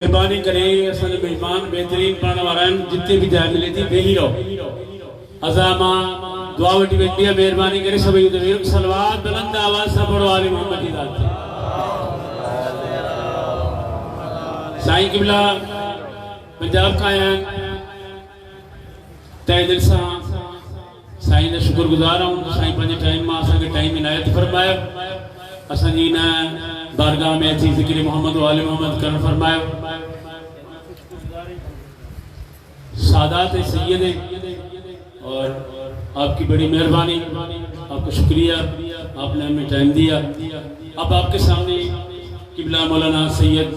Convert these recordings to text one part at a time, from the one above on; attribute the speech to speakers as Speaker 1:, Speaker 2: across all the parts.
Speaker 1: مہربانی کرے اصل مہمان بہترین پڑھنے والن جتنے بھی جائے ملے تھی بہی رہو عظامہ دعا وٹی بیٹی ہے مہربانی کرے سبھی ادھر صلوات بلند آواز سے پڑھو آل محمد کی ذات سائیں قبلہ پنجاب کا ہیں تہ دل سے سائیں نے شکر گزار ہوں سائیں پنجے ٹائم میں آسان کے ٹائم عنایت فرمائے اسان جی نے بارگاہ میں تھی ذکر محمد و آل محمد کرن فرمائے سادات سید اور آپ کی بڑی مہربانی آپ کا شکریہ آپ نے ہمیں ٹائم دیا اب آپ کے سامنے قبلہ مولانا سید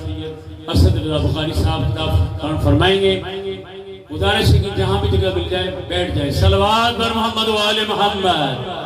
Speaker 1: اسد رضا بخاری صاحب خطاب فرمائیں گے گزارش ہے کہ جہاں بھی جگہ مل جائے بیٹھ جائے صلوات بر محمد و آل محمد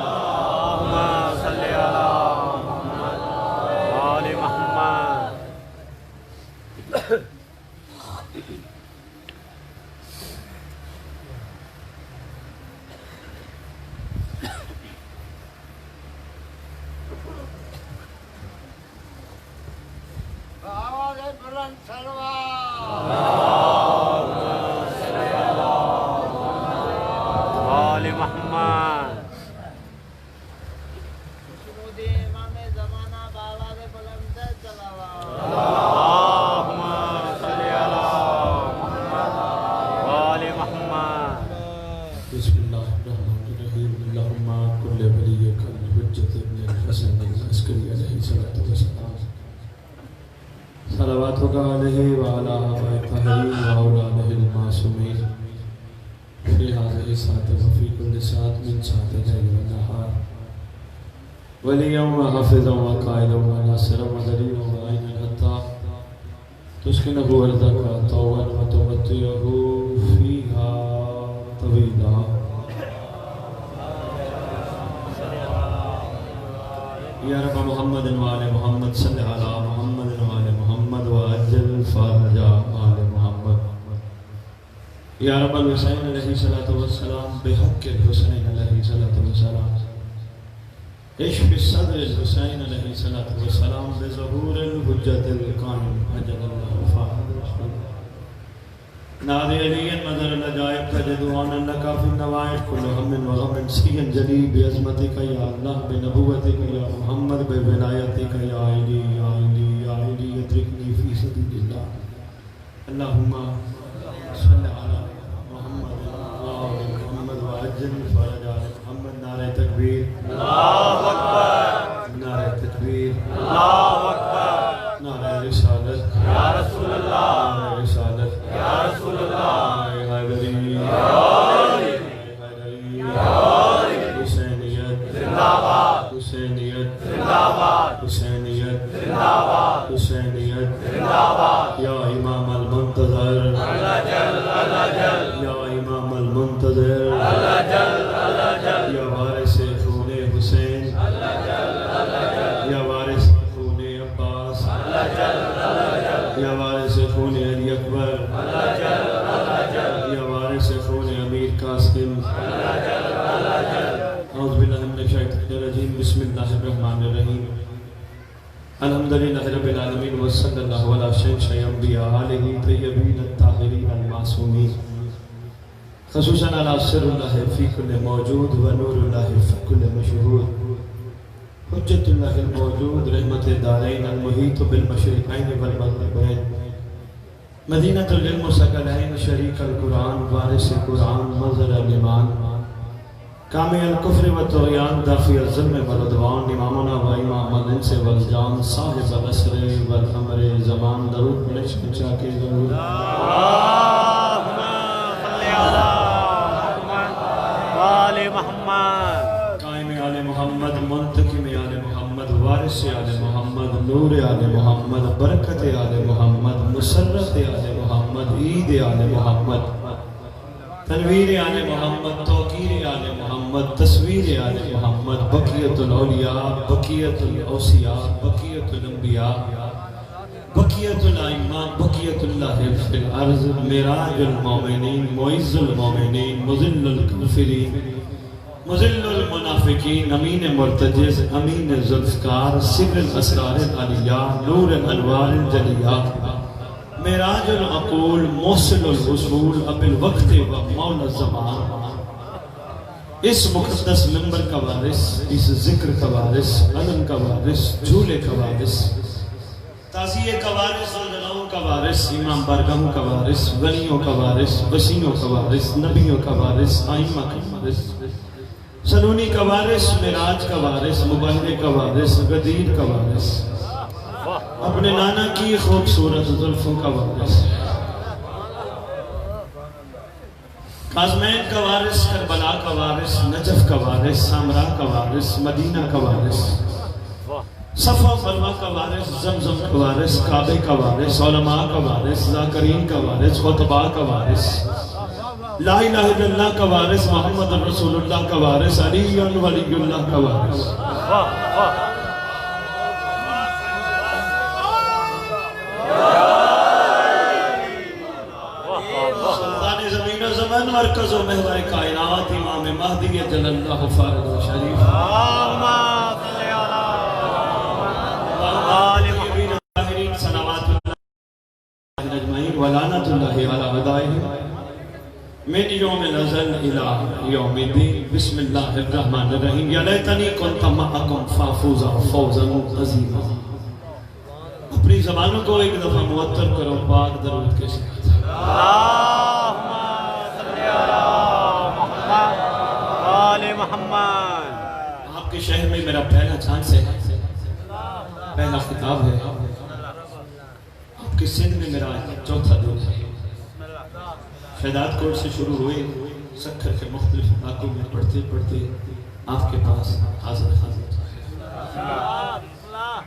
Speaker 1: صلوات ہوگا علیہ وعلا آبائے تحریم وعولانہ المعصومین فی حاضر ساتھ وفی کل ساتھ من ساتھ جل و نحار ولیم و حفظ و قائد و ناصر و مدری و عین الحطا تسکنہ ارضک طوّا و تمتعہ فیہا طویلا یا رب محمد و آل محمد صلی علی محمد و آل محمد و عجل فارج آل محمد یا رب الحسین علیہ السلام بحق الحسین علیہ السلام اشف الصدر الحسین علیہ السلام بظہور الحجت القائم حجت اللہ فاہد نادی علی مدر العجائب تجدوان انکا فی النوائش کل ہم و غم سین جلی بعظمتک یا اللہ بنبوتک یا محمد بولایتک یا علی یا علی یا علی ادرکنی فی سبیل اللہ اللہم صلی علی محمد محمد و عجل فرج آل محمد نعرہ تکبیر اللہ اکبر نعرہ تکبیر اللہ اکبر نعرہ رسالت یا رسول اللہ نعرہ رسالت یا رسول اللہ حیدری حسینیت زندہ باد حسینیت زندہ باد حسینیت زندہ باد حسینیت زندہ باد یا امام المنتظر اللہ جل اللہ جل یا امام المنتظر اللہ جل اللہ جل یا وارث خون حسین اللہ جل اللہ جل یا وارث خون عباس اللہ جل اللہ جل یا وارث خون علی اکبر اللہ جل اللہ جل یا وارث خون امیر قاسم اللہ جل اللہ جل اعوذ باللہ من الشیطان الرجیم بسم اللہ الرحمن الرحیم الحمدللہ رب العالمین وصلی اللہ علیہ شیخ انبیاء علیہ طیبین الطاہرین المعصومین خصوصاً علی سر اللہ فی کل موجود و نور اللہ فی کل مشہود حجت اللہ الموجود رحمت دارین المحیط بالمشرقین والمغربین مدینہ العلم سکلین شریک القرآن وارث قرآن منظر الایمان کامی الکفر و طغیان دافی الظلم والعدوان امامنا و امام الانس والجان صاحب العصر والامر زمان درود نشک چاکے درود اللہم صلی علی محمد آل محمد قائم آل محمد منتقم آل محمد وارث آل محمد نور آل محمد برکت آل محمد مسرت آل محمد عید آل محمد تنویر آل محمد توقیر آل محمد تصویر آل محمد بقیت الاولیاء بقیت الاوصیاء بقیت الانبیاء بقیت الائمہ بقیت اللہ فی الارض معراج المومنین معز المومنین مذل الکافرین مذل المنافقین امین مرتجز امین ذوالفقار سر الاسرار العلیہ نور الانوار الجلیہ معراج العقول موصل الوصول اب الوقت و مولا الزمان، اس مقدس منبر کا وارث، اس ذکر کا وارث، علم کا وارث، جھولے کا وارث، تعزیے کا وارث، زلزلوں کا وارث، امام بارگاہوں کا وارث، ولیوں کا وارث، وسیعوں کا وارث، نبیوں کا وارث، آئمہ کا وارث، سلونی کا وارث، معراج کا وارث، مبہر کا وارث، غدیر کا وارث، اپنے نانا کی خوبصورت زلفوں کا وارث، کاظمین کا وارث، کربلا کا وارث، نجف کا وارث، سامرا کا وارث، مدینہ کا وارث، صفا مروا کا وارث، زمزم کا وارث، کعبے کا وارث، علماء کا وارث، ذاکرین کا وارث، خطباء کا وارث، لا الہ الا اللہ کا وارث، محمد رسول اللہ کا وارث، علی ولی اللہ کا وارث، سلطان زمین و زمان، مرکز و محور کائنات، امام مہدی جل اللہ فارغ و شریف، ولعنت اللہ علی اعدائہم من یوم الازل الى یوم الدین۔ بسم اللہ الرحمن الرحیم۔ یا لیتنی کنت معکم فافوزا فوزا عظیما۔ اپنی زبانوں کو ایک دفعہ معطر کرو پاک درود کے ساتھ۔
Speaker 2: اللہم صلی علی محمد آل محمد۔
Speaker 1: آپ کے شہر میں میرا پہلا چانس ہے، پہلا خطاب ہے۔ آپ کے سندھ میں میرا چوتھا دور ہے۔ شہداد کوٹ سے شروع ہوئے، سکھر کے مختلف علاقوں میں پڑھتے پڑھتے آپ کے پاس حاضر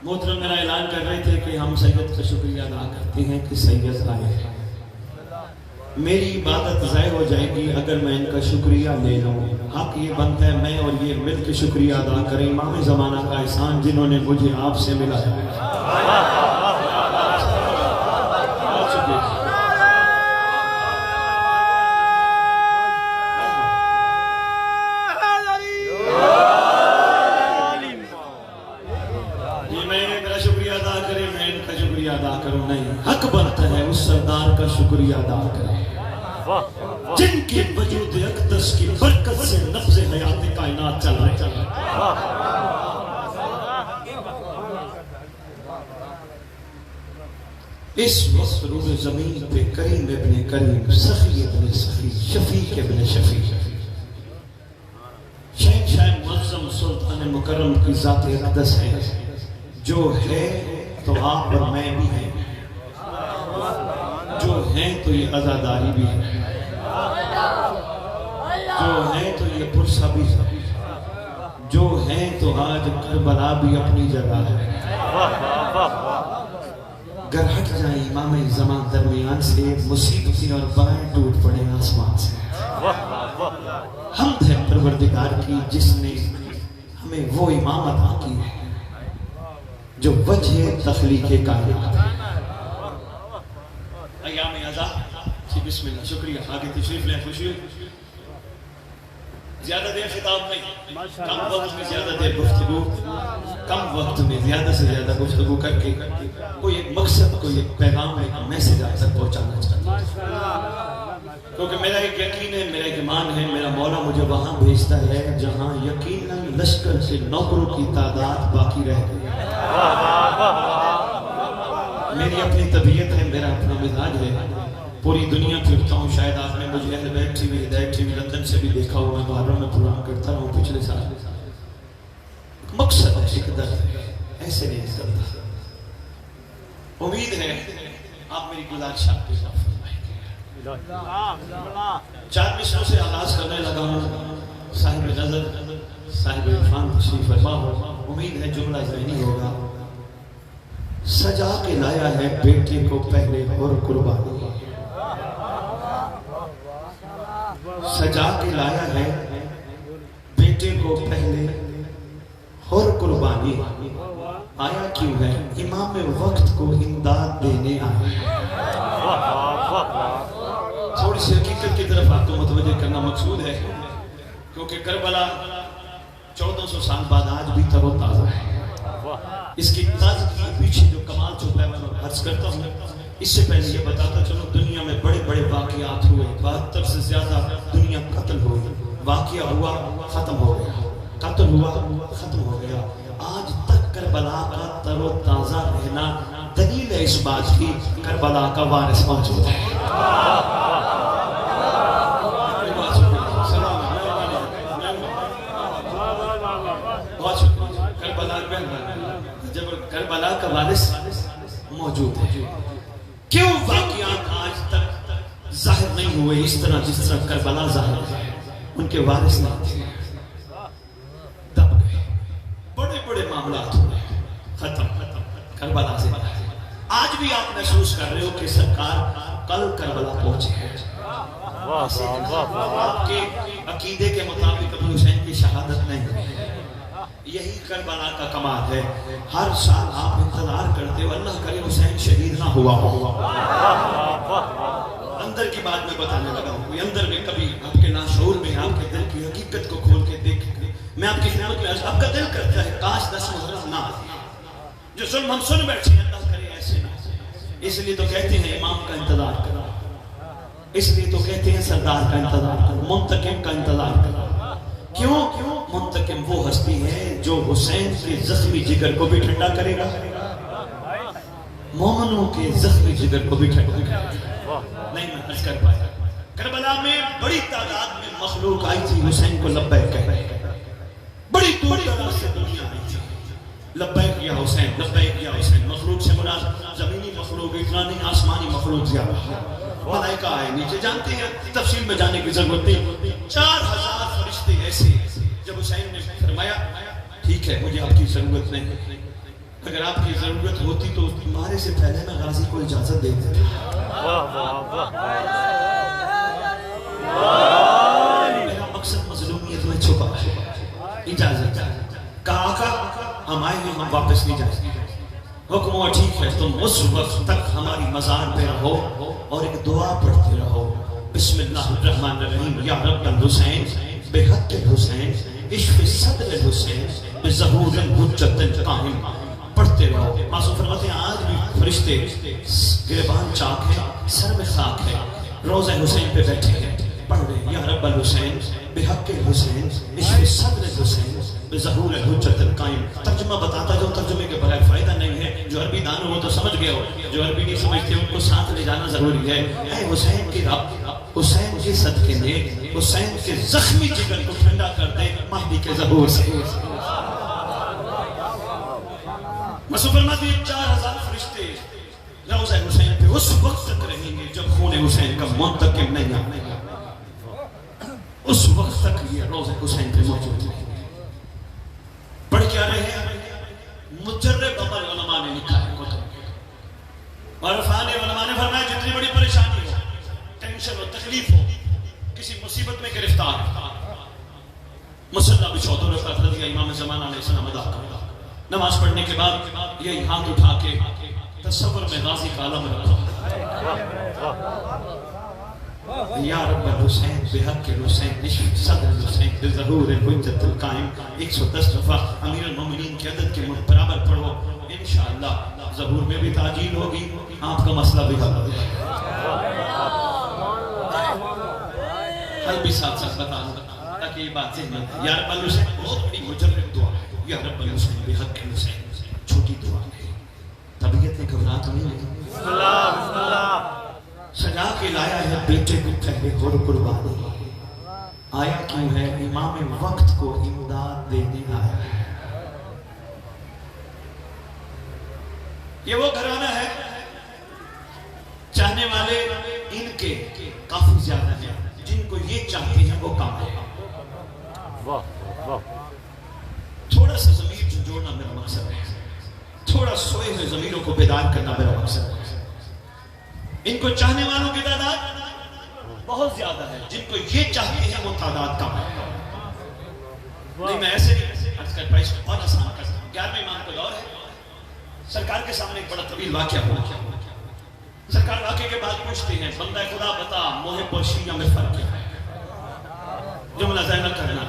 Speaker 1: محترم میرا اعلان کر رہے تھے کہ ہم سید کا شکریہ ادا کرتے ہیں کہ سید آئے ہیں۔ میری عبادت ضائع ہو جائے گی اگر میں ان کا شکریہ لے لوں۔ حق یہ بنتا ہے میں اور یہ مل کے شکریہ ادا کریں امام زمانہ کا احسان جنہوں نے مجھے آپ سے ملایا۔ حق بنتا ہے اس سردار کا شکریہ ادا کریں جن کے وجود اقدس کی برکت سے نبض حیات کائنات چل رہے ہیں۔ اس وقت روح زمین پہ کریم ابن کریم، سخی ابن سخی، شفیق ابن شفیق، شہنشاہ معظم سلطان مکرم کی ذات اقدس ہے، جو ہے تو آپ اور میں بھی ہیں، جو ہیں تو یہ عزاداری بھی ہے، جو ہیں تو یہ پرسہ بھی ہے، جو ہیں تو آج کربلا بھی اپنی جگہ ہے۔ گر ہٹ جائیں امام زمان درمیان سے، مصیبتیں اور بائیں ٹوٹ پڑے آسمان سے۔ حمد ہے پروردگار کی جس نے ہمیں وہ امام عطا کی ہے جو وجہ تخلیق کائنات ہے۔ ایام ازاں جی بسم اللہ، شکریہ، آگے تشریف لیں، خوشی زیادہ دیر خطاب نہیں، کم وقت میں زیادہ دیر گفتگو، کم وقت میں زیادہ سے زیادہ گفتگو کر کے کوئی ایک مقصد، کوئی ایک پیغام، ایک میسج آپ تک پہنچانا چاہتا ہوں، کیونکہ میرا ایک یقین ہے، میرا ایک ایمان ہے، میرا مولا مجھے وہاں بھیجتا ہے جہاں یقیناً لشکر سے نوکروں کی تعداد باقی رہ گئی۔ میری اپنی طبیعت ہے، میرا اپنا مزاج ہے، پوری دنیا پھرتا ہوں، شاید آپ نے مجھے اہل بیت ٹی وی، ہدایت ٹی وی لندن سے بھی دیکھا ہوں، میں محرم میں پروگرام کرتا رہا ہوں پچھلے سال۔ مقصد ہے، ایک درد ہے، ایسے نہیں کرتا۔ امید ہے آپ میری گزارشات پہ غور فرمائیں گے۔ چار مصروں سے آغاز کرنے لگا ہوں، صاحب نظر، صاحب عرفان تشریف فرما ہو، امید ہے جملہ ذہنی ہوگا۔ سجا کے لایا ہے بیٹے کو پہلے اور قربانی، سجا کے لایا ہے بیٹے کو پہلے اور قربانی، آیا کیوں ہے امام وقت کو امداد دینے آیا۔ تھوڑی سی حقیقت کی طرف آپ کو متوجہ کرنا مقصود ہے، کیونکہ کربلا 1400 سال بعد آج بھی تر و تازہ ہے۔ اس کی تازگی کے پیچھے جو کمال چھپا ہے میں عرض کرتا ہوں، اس سے پہلے یہ بتاتا چلو دنیا میں بڑے بڑے واقعات ہوئے، 72 سے زیادہ دنیا قتل ہوئی، واقعہ ہوا ختم ہو گیا، قتل ہوا ختم ہو گیا۔ آج تک کربلا کا تر و تازہ رہنا دلیل ہے اس بات کی کربلا کا وارث موجود ہے۔ کربلا کا وارث موجود ہے۔ کیوں واقعات آج تک ظاہر نہیں ہوئے اس طرح جس طرح کربلا ظاہر ہے؟ ان کے وارث نہیں تھے، دب گئے، بڑے بڑے معاملات ہوئے، ختم کربلا سے۔ آج بھی آپ محسوس کر رہے ہو کہ سرکار کل کربلا پہنچے ہیں۔ آپ کے عقیدے کے مطابق ابو حسین کی شہادت نہیں ہوئی، یہی کربلا کا کمال ہے۔ ہر سال آپ انتظار کرتے ہو اللہ کرے حسین شہید نہ ہوا ہو۔ اندر کی بات میں بتانے لگا ہوں، کوئی اندر میں کبھی آپ کے ناشعور میں آپ کے دل کی حقیقت کو کھول کے دیکھ، میں آپ کی خدمت میں آپ کا دل کرتا ہے کاش 10 محرم نہ آتی، جو ظلم ہم سن بیٹھے ہیں اللہ کرے ایسے نہ۔ اس لیے تو کہتے ہیں امام کا انتظار کرو، اس لیے تو کہتے ہیں سردار کا انتظار کرو، منتقم کا انتظار کرو۔ کیوں؟ منتقم وہ ہستی ہے جو حسین کے زخمی جگر کو بھی ٹھنڈا کرے گا، مومنوں کے زخمی جگر کو بھی ٹھنڈا کرے گا۔ نہیں میں عرض کر پایا، کربلا میں بڑی تعداد میں مخلوق آئی تھی حسین کو لبیک کہہ، بڑی دور دراز سے دنیا آئی تھی، لبیک یا حسین، لبیک یا حسین۔ مخلوق سے مراد زمینی مخلوق اتنا نہیں، آسمانی مخلوق زیادہ، ملائکہ آئے نیچے، جانتے ہیں تفصیل میں جانے کی ضرورت نہیں۔ 4000 فرشتے ایسے، جب حسین نے فرمایا ٹھیک ہے مجھے آپ کی ضرورت نہیں، اگر آپ کی ضرورت ہوتی تو تمہارے سے پہلے میں غازی کو اجازت دے دیتا۔ میرا مقصد مظلومیت میں چھپا ہے، اجازت کہا آقا ہم آئے ہیں، ہم واپس نہیں جائیں۔ حکم ہوا ٹھیک ہے تم اس وقت تک ہماری مزار پہ رہو اور ایک دعا پڑھتے رہو، بسم اللہ الرحمن الرحیم، یا رب الحسین بحق الحسین اشف صدر الحسین بظہور الحجت القائم، پڑھتے رہو۔ معصوم فرماتے ہیں آج بھی فرشتے گریبان چاک ہے، سر میں خاک ہے، روضہ حسین پہ بیٹھے ہیں، پڑھ رہے ہیں یا رب الحسین بحق الحسین اشف صدر الحسین بظہور الحجت القائم۔ ترجمہ بتاتا جو ترجمے کے بغیر فائدہ نہیں ہے، جو عربی دان ہو تو سمجھ گئے ہو، جو عربی نہیں سمجھتے ان کو ساتھ لے جانا ضروری ہے۔ اے حسین کی رب، حسین کے صدقے میں حسین کے زخمی جگر کو ٹھنڈا کر دے مہدی کے ظہور سے۔ مسعود فرماتے ہیں 4000 فرشتے روضہ حسین پہ اس وقت تک رہیں گے جب خون حسین کا منتقم نہیں آنے گا، اس وقت تک یہ روضہ حسین پہ موجود ہے۔ پڑھ کیا رہے ہیں؟ مجرب عمل علماء نے لکھا ہے کتب، اور عرفان علماء نے فرمایا جتنی بڑی پریشانی ہو، ٹینشن ہو، تکلیف ہو، کسی مصیبت میں گرفتار، مصلی بچھو 2 رکعت رضی امام زمانہ علیہ السلام ادا کرو، نماز پڑھنے کے بعد یہی ہاتھ اٹھا کے تصور میں غازی کا علم رکھو، یا رب الحسین بحق الحسین اشف صدر الحسین بظہور الحجت القائم 110 دفعہ امیر المومنین کی عدد کے برابر پڑھو، انشاءاللہ ظہور میں بھی تعجیل ہوگی، آپ کا مسئلہ بھی حل ہوگا۔ حل بھی ساتھ ساتھ بتا دوں تاکہ یہ بات ذہن میں ہے۔ یا رب الحسین بہت بڑی مجرب دعا ہے، یا رب الحسین بحق الحسین چھوٹی دعا ہے، طبیعت میں گھبراہٹ نہیں ہے، سجا کے لایا ہے بیٹے کو پہلے اور قربانی، آیا کیوں ہے امام وقت کو امداد دینے آیا ہے۔ یہ وہ گھرانہ ہے چاہنے والے ان کے کافی زیادہ ہیں، جن کو یہ چاہتے ہیں وہ کام ہے۔ تھوڑا سا ضمیر جھنجھوڑنا میرا مقصد ہے، تھوڑا سوئے ہوئے ضمیروں کو بیدار کرنا میرا مقصد ہے۔ ان کو چاہنے والوں کی تعداد بہت زیادہ ہے، جن کو یہ چاہتے ہیں وہ تعداد کم ہے۔ نہیں میں ایسے نہیں عرض کر پائی، اس کو اور آسان کرتا ہوں۔ 11ویں امام کا دور ہے، سرکار کے سامنے ایک بڑا طویل واقعہ ہوا، سرکار واقعے کے بعد پوچھتے ہیں بندہ خدا بتا محب اور شیعہ میں فرق کیا ہے؟ جملہ ذہن کرنا،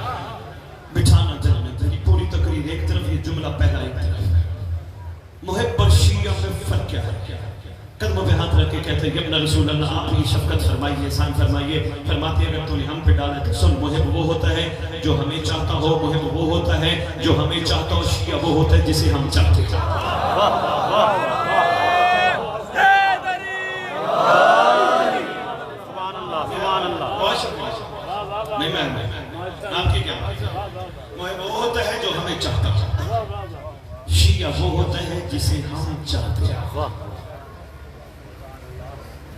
Speaker 1: بٹھانا دل میں، پوری تقریر ایک طرف، یہ جملہ پہلا ایک طرف، محب اور شیعہ میں فرق کیا ہے؟ قدموں پہ ہاتھ رکھ کے کہتے ہیں ابن رسول اللہ آپ ہی شفقت فرمائیے، احسان فرمائیے. فرماتے ہیں اگر تو نے ہم پہ ڈالا تو سن، محب وہ ہوتا ہے جو ہمیں چاہتا ہو، محب وہ ہوتا ہے جو ہمیں چاہتا ہو، شیعہ وہ ہوتا ہے جسے ہم چاہتے ہیں. نہیں میں آپ کی کیا بات ہے؟ محب وہ ہوتا ہے جو ہمیں چاہتا ہو، شیعہ وہ ہوتا ہے جسے ہم چاہتے ہیں.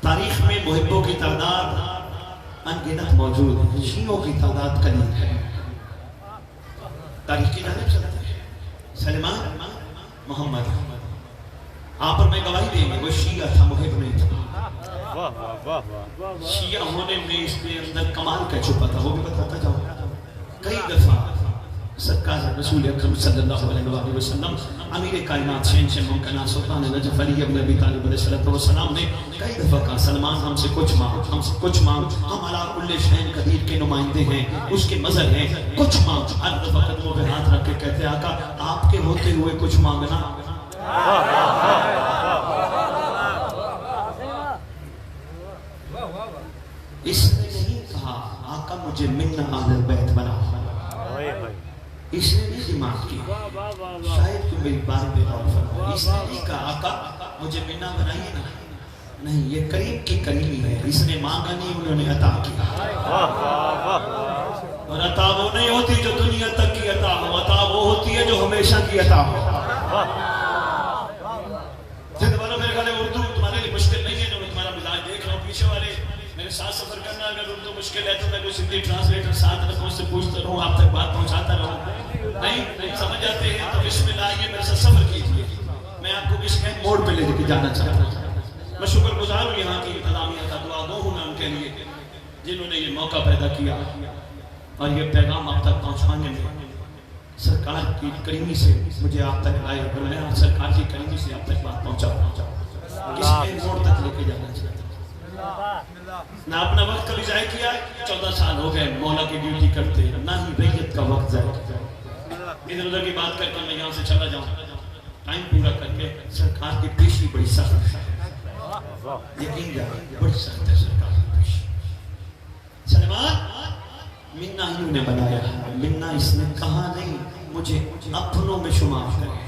Speaker 1: تاریخ میں محبوں کی تعداد انگنت موجود ہے، شیعوں کی تعداد قلیل ہے. تاریخ کی جانب چلتے ہیں. سلمان محمد آپ پر میں گواہی دیں گے، وہ شیعہ تھا، محب نہیں تھا. شیعہ ہونے میں اس کے اندر کمال کا چھپا تھا، وہ بھی بتاتا جاؤں. کئی دفعہ سرکار رسول اکرم صلی اللہ علیہ وآلہ وسلم امیر کائنات شہنشاہ ممکنہ سلطان نجف علی ابن ابی طالب علیہ السلام نے کئی دفعہ کہا سلمان ہم سے کچھ مانگ، ہم سے کچھ مانگ، ہم علا کل شین قدیر کے نمائندے ہیں، اس کے مظہر ہیں، کچھ مانگ. ہر دفعہ قدموں پہ ہاتھ رکھ کے کہتے آقا آپ کے ہوتے ہوئے کچھ مانگنا. اس نے نہیں کہا آقا مجھے منہ اہل بیت بنا. اس نے نہیں ڈیمانڈ کی، شاید کہ میری بات پہ غور فرمائے. اس نے نہیں کہا آقا مجھے منہ بنائیے نا. نہیں، یہ قریب کی کریمی ہے. اس نے مانگا نہیں، انہوں نے عطا کیا. اور عطا وہ نہیں ہوتی جو دنیا تک کی عطا ہو، عطا وہ ہوتی ہے جو ہمیشہ کی عطا ہو. جن والوں میرے خیال ہے اردو تمہارے لیے مشکل نہیں ہے، جو میں تمہارا مزاج دیکھ رہا ہوں پیچھے والے میرے ساتھ سفر کرنا. اگر اردو مشکل ہے تو میں کوئی سندھی ٹرانسلیٹر ساتھ رکھوں، اس سے پوچھتا رہوں، آپ تک بات پہنچاتا رہوں. نہیں سمجھ جاتے ہیں تو بسم اللہ آئیے میرے ساتھ سفر کیجیے. میں آپ کو کس کے موڑ پہ لے کے جانا چاہتا ہوں. میں شکر گزار ہوں یہاں کی انتظامیہ کا، دعا گو ہوں میں ان کے لیے جنہوں نے یہ موقع پیدا کیا اور یہ پیغام آپ تک پہنچانے میں سرکار کی کریمی سے مجھے آپ تک لائے. اور میں سرکار کی کریمی سے آپ تک بات پہنچاؤں کس کے موڑ تک لے کے جانا چاہتا ہوں. نہ اپنا وقت کبھی ضائع کیا، 14 سال ہو گئے مولا کی ڈیوٹی کرتے، نہ ہی ریت کا وقت ضائع کیا. ادھر ادھر کی بات کر کے میں یہاں سے چلا جاؤں، ٹائم پورا کر کے. سرکار کی پیشی بڑی سخت ہے، یقین جائے بڑی سخت ہے سرکار کی پیشی. سلمان منہ انہوں نے بنایا، منہ اس نے کہا نہیں مجھے اپنوں میں شمار کرے.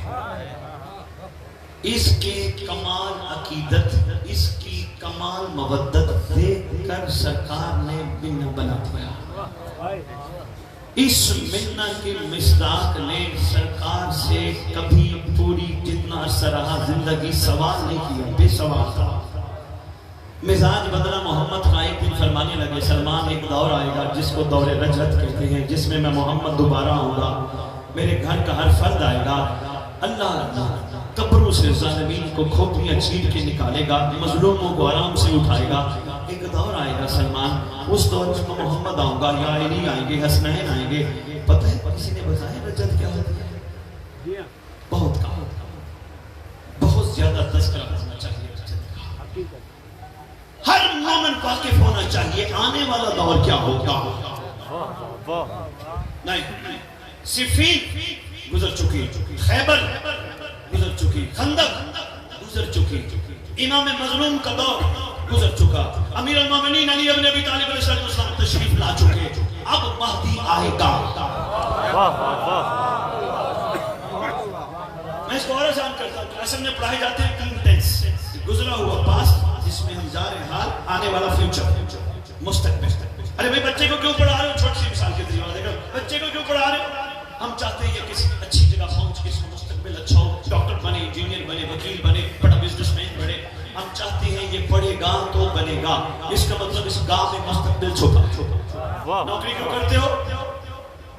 Speaker 1: اس کے کمال عقیدت، اس کی کمال مودت دیکھ کر سرکار نے منہ بنا دیا. اس منہ کے مصداق نے سرکار سے کبھی پوری جتنا عرصہ رہا زندگی سوال نہیں کیا، بے سوال تھا. مزاج بدلا. محمد قائد بن فرمانے لگے سلمان ایک دور آئے گا جس کو دور رجعت کہتے ہیں، جس میں محمد دوبارہ آؤں گا، میرے گھر کا ہر فرد آئے گا، اللہ قبروں سے ظالمین کو کھوپڑیاں چیر کے نکالے گا، مظلوموں کو آرام سے اٹھائے گا. ایک دور آئے گا سلمان، اس دور میں محمد آؤں گا، یا علی آئیں گے، حسنین آئیں گے. پتہ ہے کسی نے بتایا رجعت کیا ہوتی ہے؟ بہت کم، بہت زیادہ تذکرہ ہونا چاہیے رجعت کا. ہر مومن واقف ہونا چاہیے آنے والا دور کیا ہوگا. نہیں، صفین گزر چکی، خیبر گزر چکی، خندق گزر چکی، امام مظلوم کا دور گزر چکا، امیر المومنین علی ابن ابی طالب علیہ السلام تشریف لا چکے. اب مہدی آئے گا. میں اس کو اور آسان کرتا ہوں. اصل میں پڑھائے جاتے ہیں 3 ٹینس، گزرا ہوا پاسٹ جس میں ہم جا رہے ہیں حال، آنے والا فیوچر، مستقبل. ارے بھائی بچے کو کیوں پڑھا رہے ہو؟ چھوٹی سی مثال کے ذریعے دیکھو، بچے کو کیوں پڑھا رہے ہو؟ ہم چاہتے ہیں یہ کسی اچھی جگہ پہنچ کے اس کو مستقبل اچھا ہو، ڈاکٹر بنے، انجینئر بنے، وکیل بنے، بڑا بزنس مین بنے. ہم چاہتے ہیں یہ پڑھے گا تو بنے گا. اس کا مطلب اس گاہ میں مستقبل چھپا. نوکری کیوں کرتے ہو؟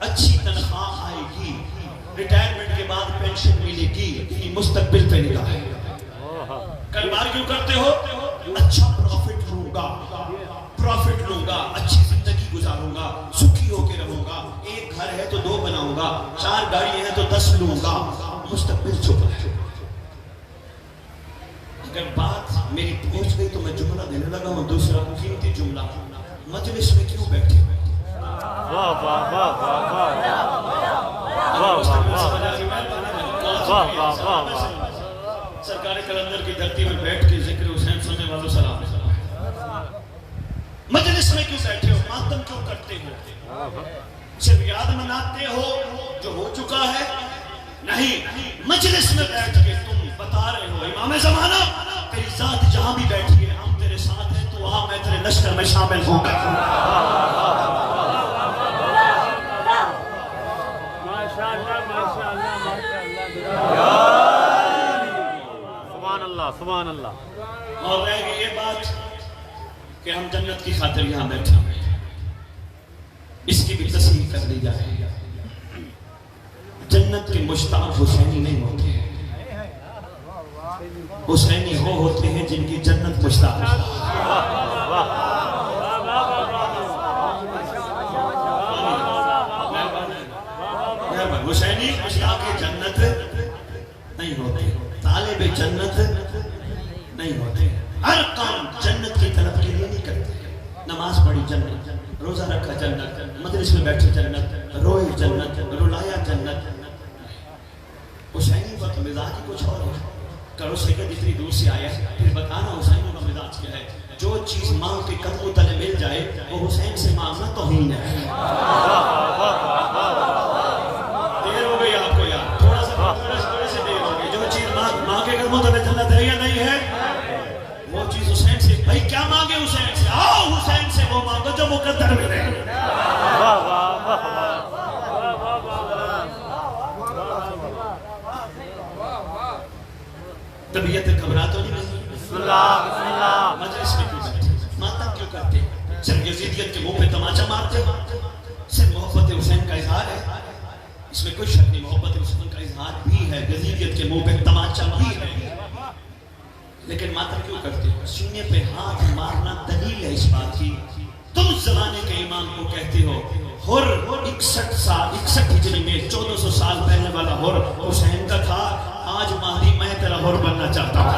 Speaker 1: اچھی تنخواہ آئے گی، ریٹائرمنٹ کے بعد پینشن ملے گی، یہ مستقبل پہ نگاہ ہے. کاروبار کیوں کرتے ہو؟ اچھا پروفٹ لوں گا، پروفٹ لوں گا، اچھی زندگی گزاروں گا، سکھی ہو کے رہوں گا. ایک گھر ہے تو 2 بناؤں گا، 4 گاڑی ہیں تو 10 لوں گا. مستقبل چھپا ہے. اگر بات میری پہنچ گئی تو میں جملہ دینے لگا ہوں. دوسرا قیمتی جملہ، مجلس میں کیوں بیٹھے ہوئے؟ سرکار کلندر کی دھرتی میں بیٹھ کے ذکر حسین
Speaker 3: توجہ کرتے ہو؟ صرف یاد مناتے ہو جو ہو چکا ہے؟ نہیں، مجلس میں بیٹھ کے تم بتا رہے ہو امام زمانہ تیری ذات جہاں بھی بیٹھی ہے ہم تیرے ساتھ ہیں، تو وہاں میں تیرے لشکر میں شامل ہوں گا۔
Speaker 2: سبحان اللہ سبحان اللہ۔
Speaker 3: اور رہ گئی یہ بات کہ ہم جنت کی خاطر یہاں بیٹھے ہیں، اس کی بھی تصحیح کر لی جائے۔ جنت کے مشتاق حسینی نہیں ہوتے، حسینی وہ ہوتے ہیں جن کی جنت مشتاق ہے۔ حسینی مشتاق جنت نہیں ہوتے، طالب جنت نہیں ہوتے، ہر کام جنت کی طرف کے لیے نہیں کرتے۔ نماز پڑھی جنت، روزہ رکھا جنت، مجلس میں بیٹھے جنت، روئے جنت، رلایا جنت۔ حسینی کا مزاج ہی کچھ اور ہے۔ کرو سید اتنی دور سے آیا پھر بتانا حسینوں کا مزاج کیا ہے۔ جو چیز ماں کے قدموں تلے مل جائے وہ حسین سے مانگنا توہین ہے۔ دیر ہو گئی آپ کو یار، تھوڑا سے دیر ہو گئی۔ جو چیز ماں کے قدموں تلے جنت ہے یا نہیں ہے، وہ چیز حسین سے۔ بھائی کیا مانگے حسین سے؟ آؤ حسین سے وہ مانگو جو مقدر میں رہے۔ طبیعت گھبرا تو نہیں؟
Speaker 2: بسم اللہ
Speaker 3: مجلس میں کیوں بیٹھے؟ ماتم کیوں کرتے؟ صرف یزیدیت کے منہ پہ تماچا مارتے؟ صرف محبت حسین کا اظہار ہے؟ اس میں کوئی شک نہیں، محبت حسین کا اظہار بھی ہے، یزیدیت کے منہ پہ تماچا بھی ہے، لیکن ماتم کیوں کرتے؟ سینے پہ ہاتھ مارنا دلیل ہے اس بات کی۔ تم اس زمانے کے امام کو کہتے ہو ہر 61 ہجری میں 1400 سال پہلے والا ہر حسین کا تھا۔ آج مہدی میں تیرا ہر بننا چاہتا ہوں۔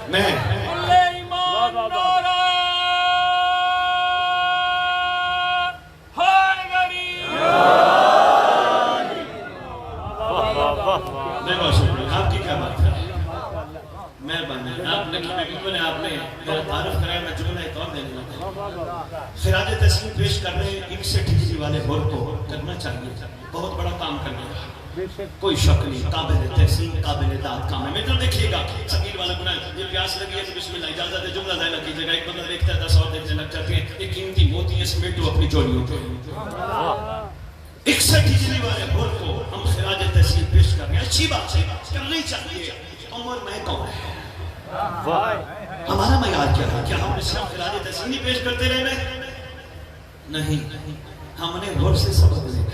Speaker 3: میں بہت شکریہ، آپ کی کیا بات ہے؟ مہربانی، آپ نے میرا تعارف کرایا، میں جملہ ایک اور دینے لگا۔ خراج تسلیم پیش کر رہے ہیں 61 ہجری والے ہر کو کرنا چاہیے، بہت بڑا کام کرنا ہے، کوئی شک نہیں، قابل تحسین قابل داد کام ہے۔ میں تو دیکھیے گا سکیل والا گناہ، یہ پیاس لگی ہے تو بسم اللہ، اجازت ہے جملہ ظاہر کیجیے گا۔ ایک بندہ دیکھتا ہے 10 اور دیکھنے لگ جاتے ہیں، ایک قیمتی موتی ہے سمیٹو اپنی چولیوں پہ۔ 61 ہجری والے ہر کو ہم خراج تحسین پیش کر رہے ہیں، اچھی بات ہے، کرنی چاہیے۔ عمر میں کون ہے؟ ہمارا معیار کیا ہے؟ کیا ہم نے صرف خراج تحسین ہی پیش کرتے رہے؟ نہیں، ہم نے ہر سے سبق لینا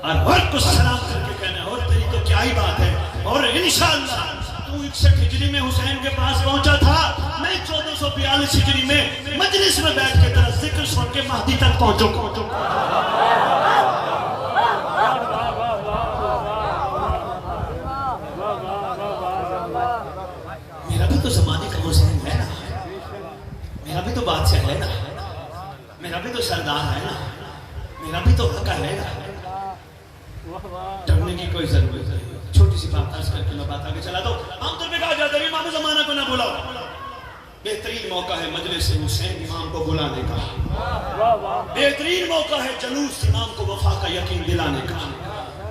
Speaker 3: اور ہر کو سلام کر کے کہنا ہے، اور تیری تو کیا ہی بات ہے، اور انشاءاللہ تو 61 ہجری میں حسین کے پاس پہنچا تھا، میں 1442 ہجری میں مجلس میں بیٹھ کے تیرا ذکر سن کے مہدی تک پہنچوں گا۔ میرا بھی تو زمانے کا حسین ہے نا، میرا بھی تو بادشاہ ہے نا، میرا بھی تو سردار ہے نا، میرا بھی تو حق ہے نا۔ ڈرنے کی کوئی ضرورت نہیں، چھوٹی سی بات عرض کر کے میں بات آگے چلا دو۔ عام طور پہ کہا جاتا ہے امام زمانہ کو نہ بلاؤ، بہترین موقع ہے مجلس حسین امام کو بلانے کا، بہترین موقع ہے جلوس امام کو وفا کا یقین دلانے کا،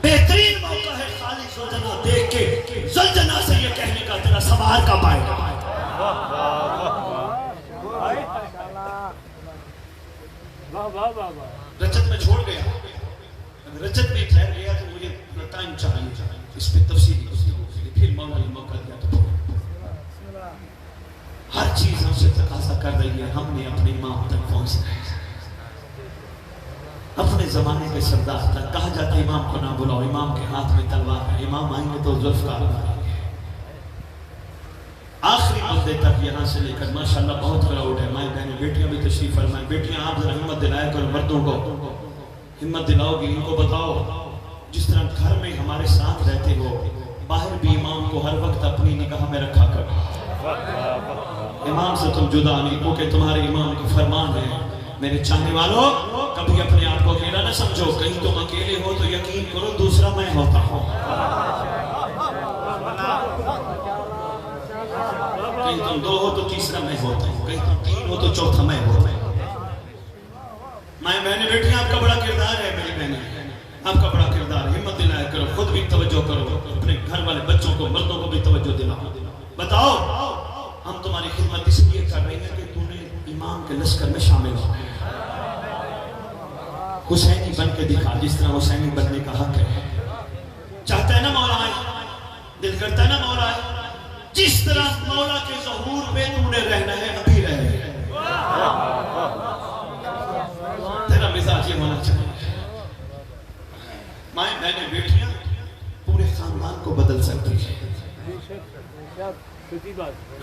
Speaker 3: بہترین موقع ہے خالق زلجنا دیکھ کے زلجنا سے یہ کہنے کا تیرا سوار کب آئے گا۔ رجت میں چھوڑ گیا، رجت میں ٹھہر گیا تو مجھے ٹائم چاہیے اس پہ تفصیلی گفتگو کے لیے، پھر مولا نے موقع دیا تو ہر چیز ہم سے تقاضا کر رہی ہے، ہم نے اپنے امام تک پہنچنا ہے، اپنے زمانے کے سردار تک۔ کہا جاتا ہے امام کو نہ بلاؤ، امام کے ہاتھ میں تلوار ہے، امام آئیں گے تو ذوالفقار آئیں گے۔ آخری بندے تک یہاں سے لے کر ماشاءاللہ بہت کراؤڈ ہے، مائیں بہنیں بیٹیاں بھی تشریف فرمائیں۔ بیٹیاں آپ ذرا ہمت دلایا کرو، مردوں کو ہمت دلاؤ گی، ان کو بتاؤ جس طرح گھر میں ہمارے ساتھ رہتے ہو، باہر بھی امام کو ہر وقت اپنی نگاہ میں رکھا کرو۔ امام سے تم جدا نہیں، کیونکہ تمہارے امام کا فرمان ہے۔ میرے چاہنے والوں، کبھی اپنے آپ کو اکیلا نہ سمجھو، کہیں تم اکیلے ہو تو یقین کرو دوسرا میں ہوتا ہوں۔ توجہ کرو، اپنے گھر والے بچوں کو مردوں کو بھی توجہ دلاؤ. بتاؤ ہم تمہاری خدمت اس لیے کر رہے ہیں کہ تو نے امام کے لشکر میں شامل ہو. حسینی بن کے دکھا جس طرح حسینی بننے کا حق ہے. چاہتا ہے نا مولا ہے، دل کرتا ہے نا مولا ہے، جس طرح مولا کے ظہور پہ تم نے رہنا ہے ابھی رہے. تیرا مزاج یہ ہونا چاہیے. مائیں بہنیں بیٹیاں پورے خاندان کو بدل سکتی ہے.